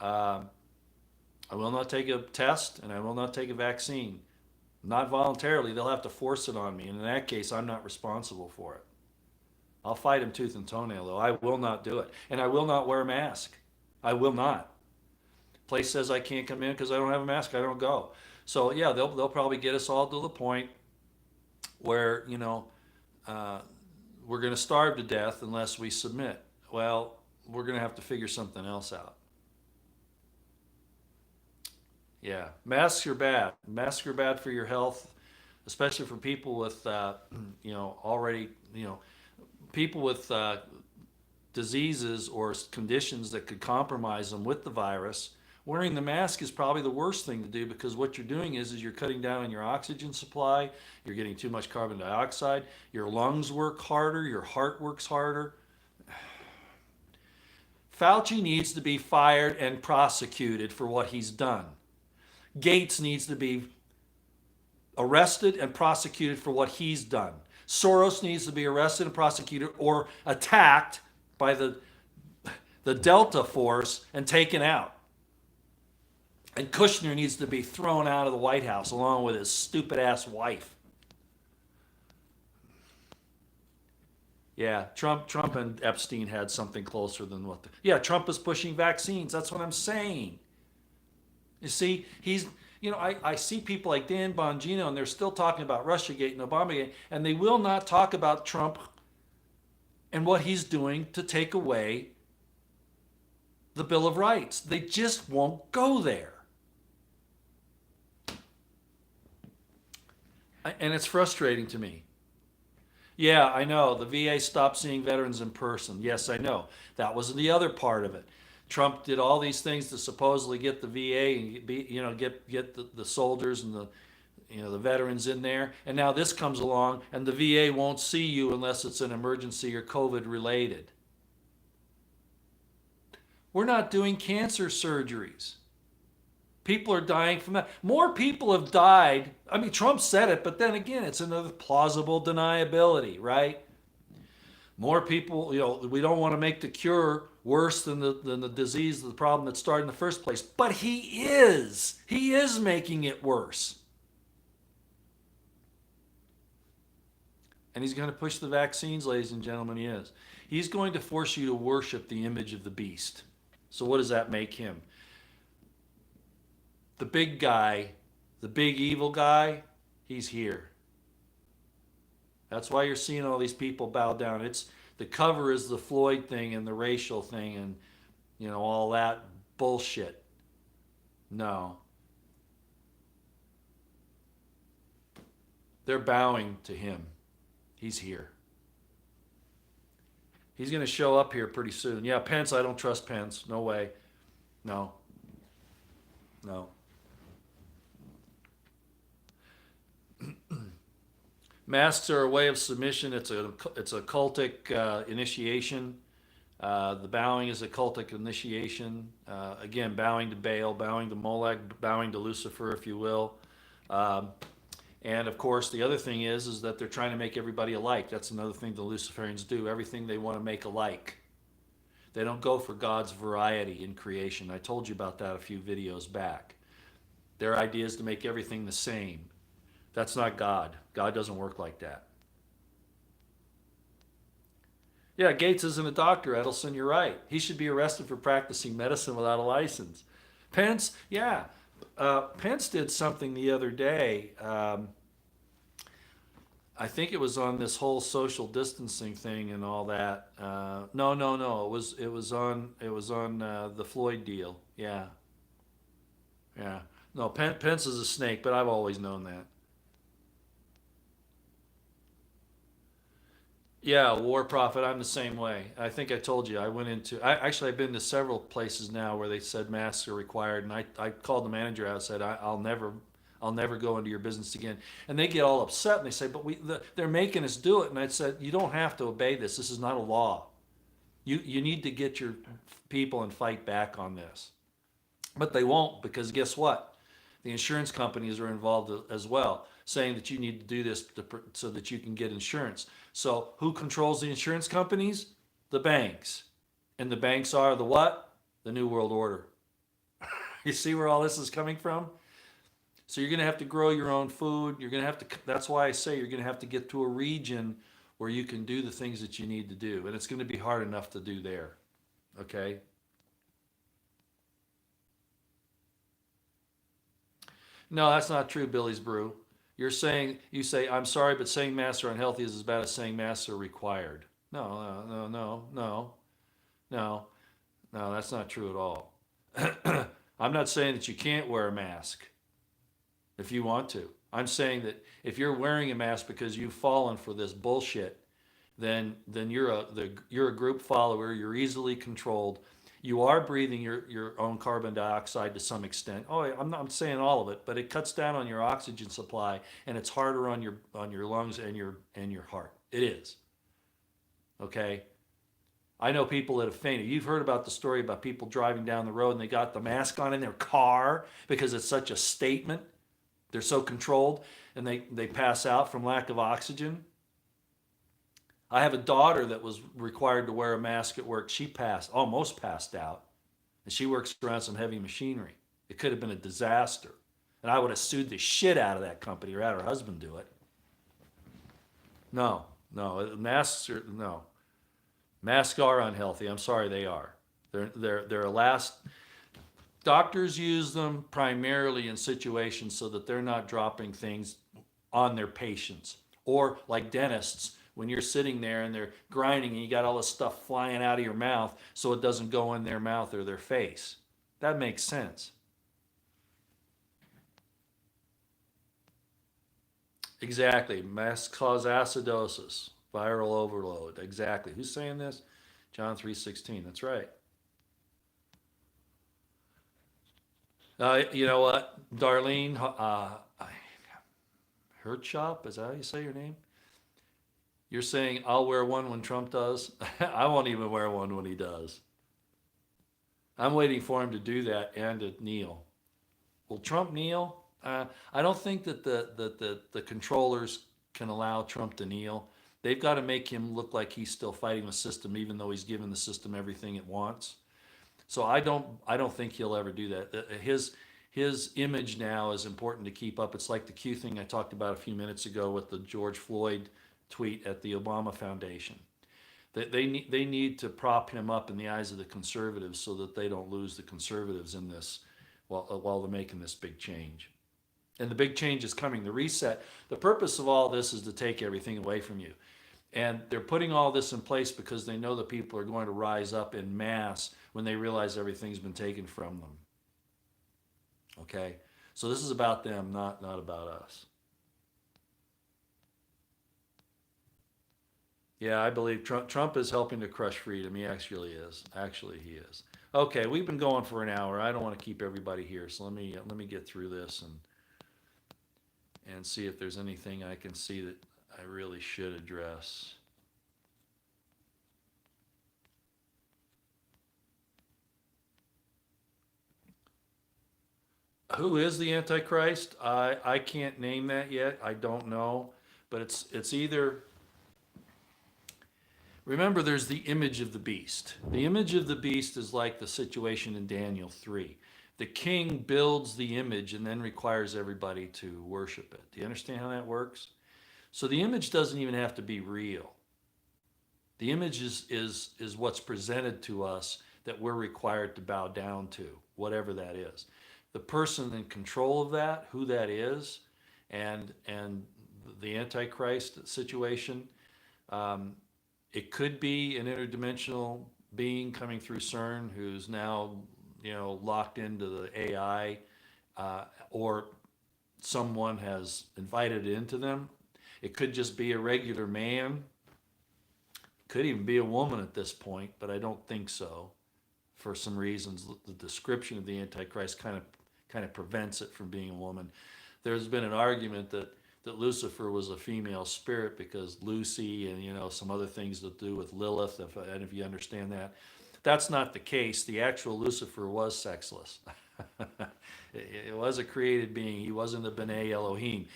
A: I will not take a test, and I will not take a vaccine. Not voluntarily. They'll have to force it on me, and in that case, I'm not responsible for it. I'll fight him tooth and toenail, though. I will not do it. And I will not wear a mask. I will not. Place says I can't come in because I don't have a mask. I don't go. So, yeah, they'll probably get us all to the point where, you know, we're going to starve to death unless we submit. Well, we're going to have to figure something else out. Yeah, masks are bad. Masks are bad for your health, especially for people with, you know, already, you know, people with diseases or conditions that could compromise them with the virus. Wearing the mask is probably the worst thing to do because what you're doing is you're cutting down on your oxygen supply, you're getting too much carbon dioxide, your lungs work harder, your heart works harder. Fauci needs to be fired and prosecuted for what he's done. Gates needs to be arrested and prosecuted for what he's done. Soros needs to be arrested and prosecuted or attacked by the Delta Force and taken out. And Kushner needs to be thrown out of the White House along with his stupid ass wife. Yeah, Trump and Epstein had something closer than what yeah, Trump is pushing vaccines. That's what I'm saying. You see, he's, you know, I see people like Dan Bongino and they're still talking about Russiagate and Obamagate, and they will not talk about Trump and what he's doing to take away the Bill of Rights. They just won't go there. And it's frustrating to me. Yeah, I know. The VA stopped seeing veterans in person. Yes, I know. That was the other part of it. Trump did all these things to supposedly get the VA and be, you know, get the soldiers and the, you know, the veterans in there. And now this comes along and the VA won't see you unless it's an emergency or COVID related. We're not doing cancer surgeries. People are dying from that. More people have died. I mean, Trump said it, but then again, it's another plausible deniability, right? More people, you know, we don't want to make the cure worse than the disease, the problem that started in the first place. But he is making it worse. And he's going to push the vaccines, ladies and gentlemen, he is. He's going to force you to worship the image of the beast. So what does that make him? The big guy, the big evil guy, he's here. That's why you're seeing all these people bow down. It's the cover is the Floyd thing and the racial thing and, you know, all that bullshit. No. They're bowing to him. He's here. He's going to show up here pretty soon. Yeah, Pence, I don't trust Pence. No way. No. No. Masks are a way of submission. It's a cultic initiation. The bowing is a cultic initiation. Again, bowing to Baal, bowing to Molech, bowing to Lucifer, if you will. And of course, the other thing is that they're trying to make everybody alike. That's another thing the Luciferians do. Everything they want to make alike. They don't go for God's variety in creation. I told you about that a few videos back. Their idea is to make everything the same. That's not God. God doesn't work like that. Yeah, Gates isn't a doctor, Edelson. You're right. He should be arrested for practicing medicine without a license. Pence, yeah. Pence did something the other day. I think it was on this whole social distancing thing and all that. No, no, no. It was on the Floyd deal. Yeah, yeah. No, Pence is a snake, but I've always known that. Yeah, war prophet. I'm the same way. I think I told you. I went into. I've been to several places now where they said masks are required, and I called the manager out and said I'll never go into your business again. And they get all upset and they say, but they're making us do it. And I said, you don't have to obey this. This is not a law. You need to get your people and fight back on this. But they won't, because guess what? The insurance companies are involved as well, saying that you need to do this so that you can get insurance. So who controls the insurance companies? The banks. And the banks are the what? The New World Order. You see where all this is coming from? So you're going to have to grow your own food. You're going to have to, that's why I say you're going to have to get to a region where you can do the things that you need to do. And it's going to be hard enough to do there. Okay? No, that's not true, Billy's Brew. You say, I'm sorry, but saying masks are unhealthy is as bad as saying masks are required. No, no, no, no, no, no, no, that's not true at all. I'm not saying that you can't wear a mask if you want to. I'm saying that if you're wearing a mask because you've fallen for this bullshit, then you're a group follower. You're easily controlled. You are breathing your own carbon dioxide to some extent. Oh, I'm not saying all of it, but it cuts down on your oxygen supply, and it's harder on your lungs and your heart. It is. Okay. I know people that have fainted. You've heard about the story about people driving down the road and they got the mask on in their car because it's such a statement. They're so controlled, and they pass out from lack of oxygen. I have a daughter that was required to wear a mask at work. She almost passed out, and she works around some heavy machinery. It could have been a disaster, and I would have sued the shit out of that company or had her husband do it. No, no, masks are unhealthy. I'm sorry, they are. They're a last. Doctors use them primarily in situations so that they're not dropping things on their patients, or like dentists, when you're sitting there and they're grinding and you got all this stuff flying out of your mouth so it doesn't go in their mouth or their face. That makes sense. Exactly. Masks cause acidosis, viral overload. Exactly. Who's saying this? John 3:16. That's right. You know what? Darlene Hertshop, is that how you say your name? You're saying I'll wear one when Trump does? I won't even wear one when he does. I'm waiting for him to do that and to kneel. Will Trump kneel? I don't think that the controllers can allow Trump to kneel. They've got to make him look like he's still fighting the system, even though he's given the system everything it wants. So I don't think he'll ever do that. His image now is important to keep up. It's like the Q thing I talked about a few minutes ago with the George Floyd tweet at the Obama Foundation. They need to prop him up in the eyes of the conservatives so that they don't lose the conservatives in this while they're making this big change. And the big change is coming. The reset. The purpose of all this is to take everything away from you. And they're putting all this in place because they know the people are going to rise up in mass when they realize everything's been taken from them. Okay? So this is about them, not about us. Yeah, I believe Trump is helping to crush freedom. He actually is. Actually, he is. Okay, we've been going for an hour. I don't want to keep everybody here, so let me get through this and see if there's anything I can see that I really should address. Who is the Antichrist? I can't name that yet. I don't know, but it's either. Remember, there's the image of the beast. The image of the beast is like the situation in Daniel 3. The king builds the image and then requires everybody to worship it. Do you understand how that works? So the image doesn't even have to be real. The image is what's presented to us that we're required to bow down to, whatever that is. The person in control of that, who that is, and the Antichrist situation, um, it could be an interdimensional being coming through CERN who's now, locked into the AI, or someone has invited it into them. It could just be a regular man. Could even be a woman at this point, but I don't think so. For some reasons, the description of the Antichrist kind of prevents it from being a woman. There's been an argument that Lucifer was a female spirit because Lucy and some other things to do with Lilith, if you understand that. That's not the case. The actual Lucifer was sexless. It was a created being. He wasn't a B'nai Elohim.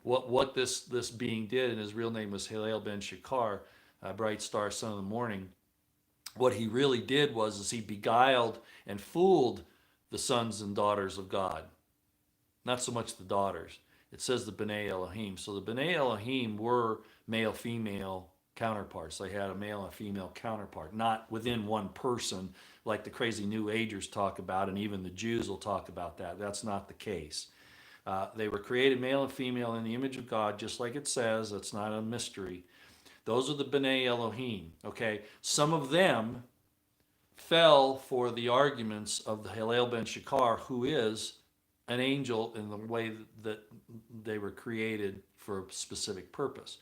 A: What this being did, and his real name was Halel ben Shakar, bright star, son of the morning. What he really did was he beguiled and fooled the sons and daughters of God. Not so much the daughters. It says the B'nai Elohim. So the B'nai Elohim were male-female counterparts. They had a male and female counterpart, not within one person like the crazy New Agers talk about, and even the Jews will talk about that. That's not the case. They were created male and female in the image of God, just like it says. It's not a mystery. Those are the B'nai Elohim. Okay, some of them fell for the arguments of the Halel ben Shakar, who is an angel in the way that they were created for a specific purpose.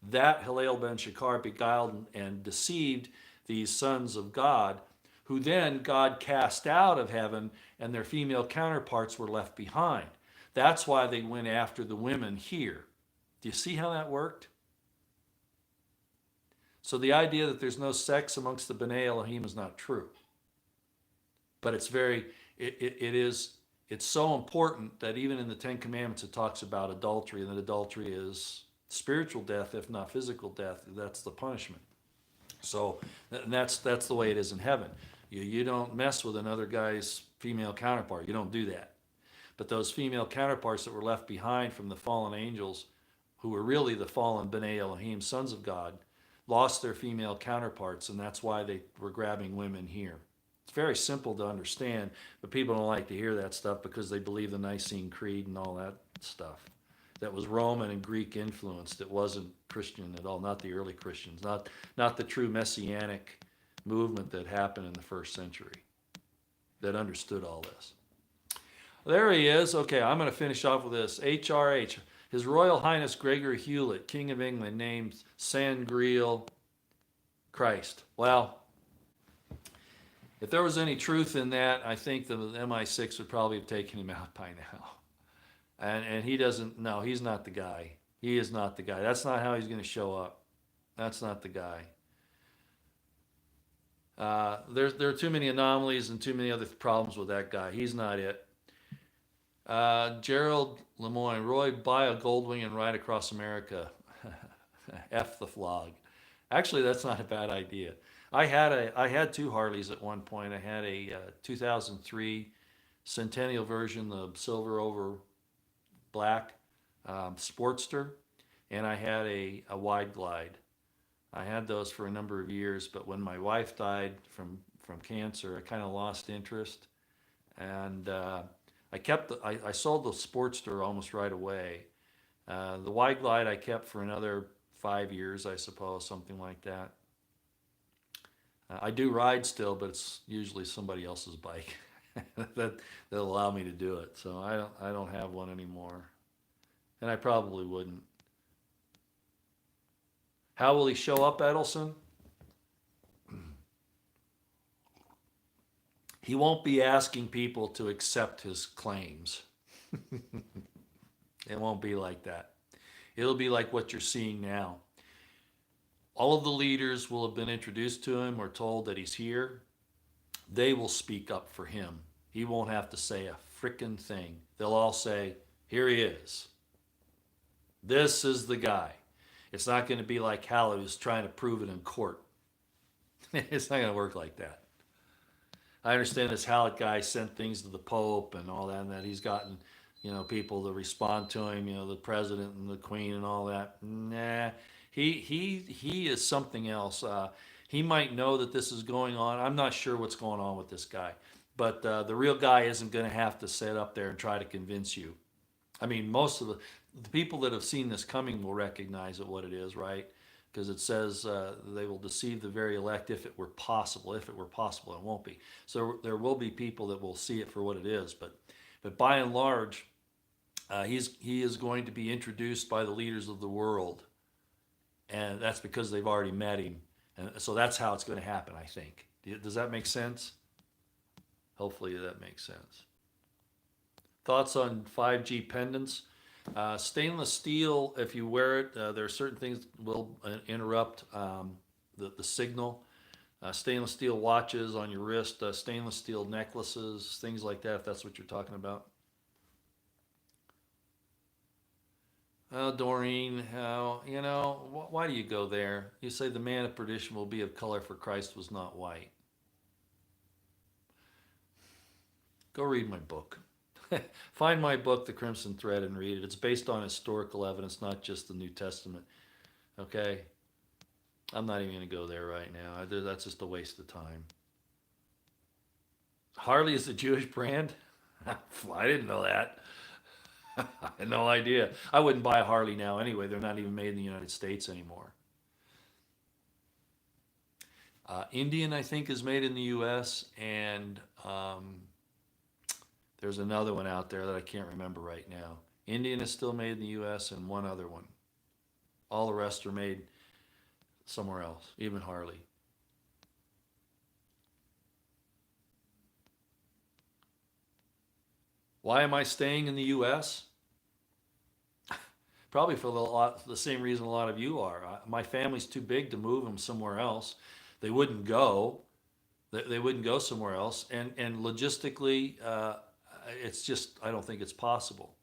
A: That Halel ben Shakar beguiled and deceived these sons of God, who then God cast out of heaven, and their female counterparts were left behind. That's why they went after the women here. Do you see how that worked? So the idea that there's no sex amongst the B'nai Elohim is not true. But it's it's so important that even in the Ten Commandments it talks about adultery, and that adultery is spiritual death, if not physical death. That's the punishment. So that's the way it is in heaven. You don't mess with another guy's female counterpart. You don't do that. But those female counterparts that were left behind from the fallen angels, who were really the fallen B'nai Elohim, sons of God, lost their female counterparts, and that's why they were grabbing women here. It's very simple to understand, but people don't like to hear that stuff because they believe the Nicene Creed and all that stuff. That was Roman and Greek influenced. It wasn't Christian at all, not the early Christians, not the true messianic movement that happened in the first century that understood all this. There he is. Okay, I'm going to finish off with this. HRH. His Royal Highness Gregory Hewlett, King of England, named Sangreal Christ. Well, if there was any truth in that, I think the MI6 would probably have taken him out by now. And he doesn't, no, he's not the guy. He is not the guy. That's not how he's going to show up. That's not the guy. There are too many anomalies and too many other problems with that guy. He's not it. Gerald Lemoyne, Roy, buy a Goldwing and ride across America. F the flog. Actually, that's not a bad idea. I had two Harleys at one point. I had a 2003 Centennial version, the silver over black Sportster, and I had a Wide Glide. I had those for a number of years, but when my wife died from cancer, I kind of lost interest, and I sold the Sportster almost right away. The Wide Glide I kept for another 5 years, I suppose, something like that. I do ride still, but it's usually somebody else's bike that'll allow me to do it. So I don't have one anymore, and I probably wouldn't. How will he show up, Edelson? He won't be asking people to accept his claims. It won't be like that. It'll be like what you're seeing now. All of the leaders will have been introduced to him or told that he's here. They will speak up for him. He won't have to say a frickin' thing. They'll all say, here he is. This is the guy. It's not going to be like Hallett who's trying to prove it in court. It's not going to work like that. I understand this Hallett guy sent things to the Pope and all that, and that he's gotten, people to respond to him, the president and the queen and all that. Nah, He is something else. He might know that this is going on. I'm not sure what's going on with this guy, but the real guy isn't going to have to sit up there and try to convince you. I mean, most of the people that have seen this coming will recognize it what it is, right? Because it says they will deceive the very elect if it were possible. If it were possible, it won't be. So there will be people that will see it for what it is. But by and large, he is going to be introduced by the leaders of the world, and that's because they've already met him, and so that's how it's going to happen. I think. Does that make sense? Hopefully that makes sense. Thoughts on 5G pendants? Stainless steel, if you wear it, there are certain things that will interrupt the signal. Stainless steel watches on your wrist, stainless steel necklaces, things like that, if that's what you're talking about. Doreen, why do you go there? You say the man of perdition will be of color, for Christ was not white. Go read my book. Find my book, The Crimson Thread, and read it. It's based on historical evidence, not just the New Testament. Okay? I'm not even going to go there right now. That's just a waste of time. Harley is a Jewish brand? I didn't know that. I had no idea. I wouldn't buy a Harley now anyway. They're not even made in the United States anymore. Indian, I think, is made in the U.S., and there's another one out there that I can't remember right now. Indian is still made in the U.S. and one other one. All the rest are made somewhere else, even Harley. Why am I staying in the U.S.? Probably for the same reason a lot of you are. My family's too big to move them somewhere else. They wouldn't go. They wouldn't go somewhere else. And logistically, it's just, I don't think it's possible.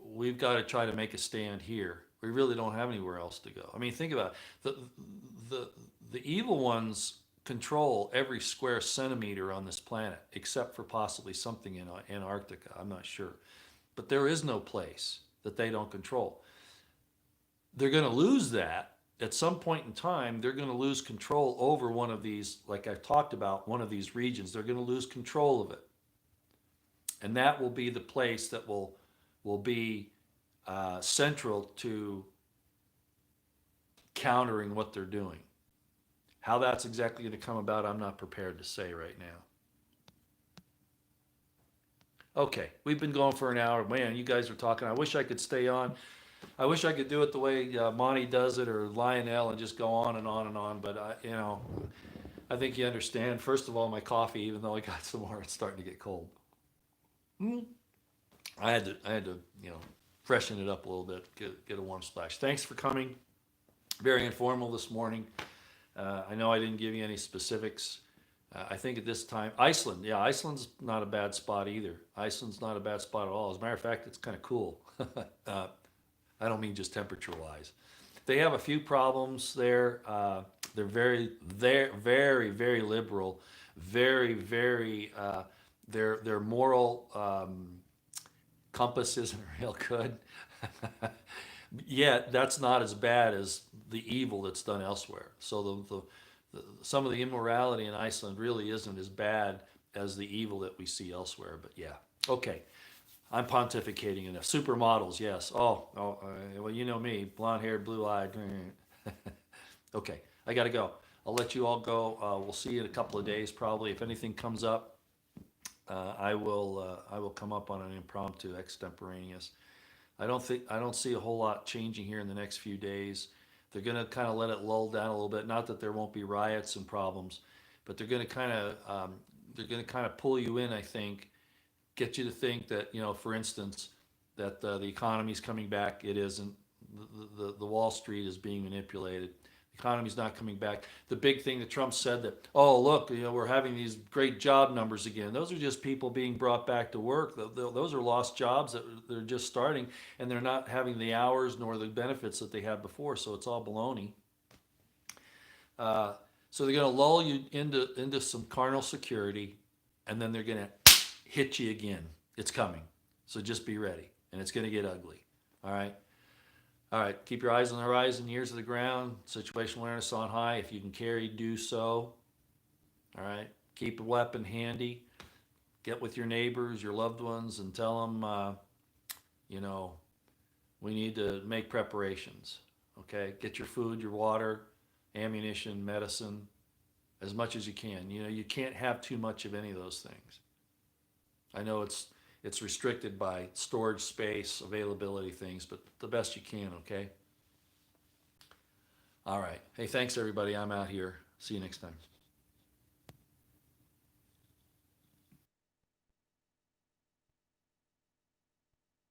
A: We've got to try to make a stand here. We really don't have anywhere else to go. I mean, think about it. The evil ones control every square centimeter on this planet, except for possibly something in Antarctica. I'm not sure. But there is no place that they don't control. They're going to lose that. At some point in time, they're going to lose control over one of these, like I've talked about, one of these regions. They're going to lose control of it. And that will be the place that will be central to countering what they're doing. How that's exactly going to come about, I'm not prepared to say right now. Okay, we've been going for an hour. Man, you guys are talking. I wish I could stay on. I wish I could do it the way Monty does it, or Lionel, and just go on and on and on. But I think you understand. First of all, my coffee, even though I got some more, it's starting to get cold. I had to, freshen it up a little bit, get a warm splash. Thanks for coming. Very informal this morning. I know I didn't give you any specifics. I think at this time, Iceland, Iceland's not a bad spot either. Iceland's not a bad spot at all. As a matter of fact, it's kind of cool. I don't mean just temperature-wise. They have a few problems there. They're very, very liberal. Very, very. Their moral compass isn't real good. Yet that's not as bad as the evil that's done elsewhere. So some of the immorality in Iceland really isn't as bad as the evil that we see elsewhere. But yeah, okay. I'm pontificating enough. Supermodels, yes. Well, you know me, blonde-haired, blue-eyed. Okay, I got to go. I'll let you all go. We'll see you in a couple of days, probably. If anything comes up, I will come up on an impromptu extemporaneous. I don't see a whole lot changing here in the next few days. They're going to kind of let it lull down a little bit. Not that there won't be riots and problems, but they're going to kind of pull you in. I think, get you to think that for instance, that the economy's coming back. It isn't. The Wall Street is being manipulated. The economy's not coming back. The big thing that Trump said that, oh look, we're having these great job numbers again. Those are just people being brought back to work. Those are lost jobs that they're just starting, and they're not having the hours nor the benefits that they had before. So it's all baloney. So they're going to lull you into some carnal security, and then they're going to hit you again. It's coming. So just be ready, and it's going to get ugly. All right. All right, keep your eyes on the horizon, ears to the ground, situational awareness on high. If you can carry, do so. All right, keep a weapon handy. Get with your neighbors, your loved ones, and tell them, you know, we need to make preparations. Okay, get your food, your water, ammunition, medicine, as much as you can. You know, you can't have too much of any of those things. I know it's restricted by storage space, availability things, but the best you can, okay? All right. Hey, thanks everybody. I'm out here. See you next time.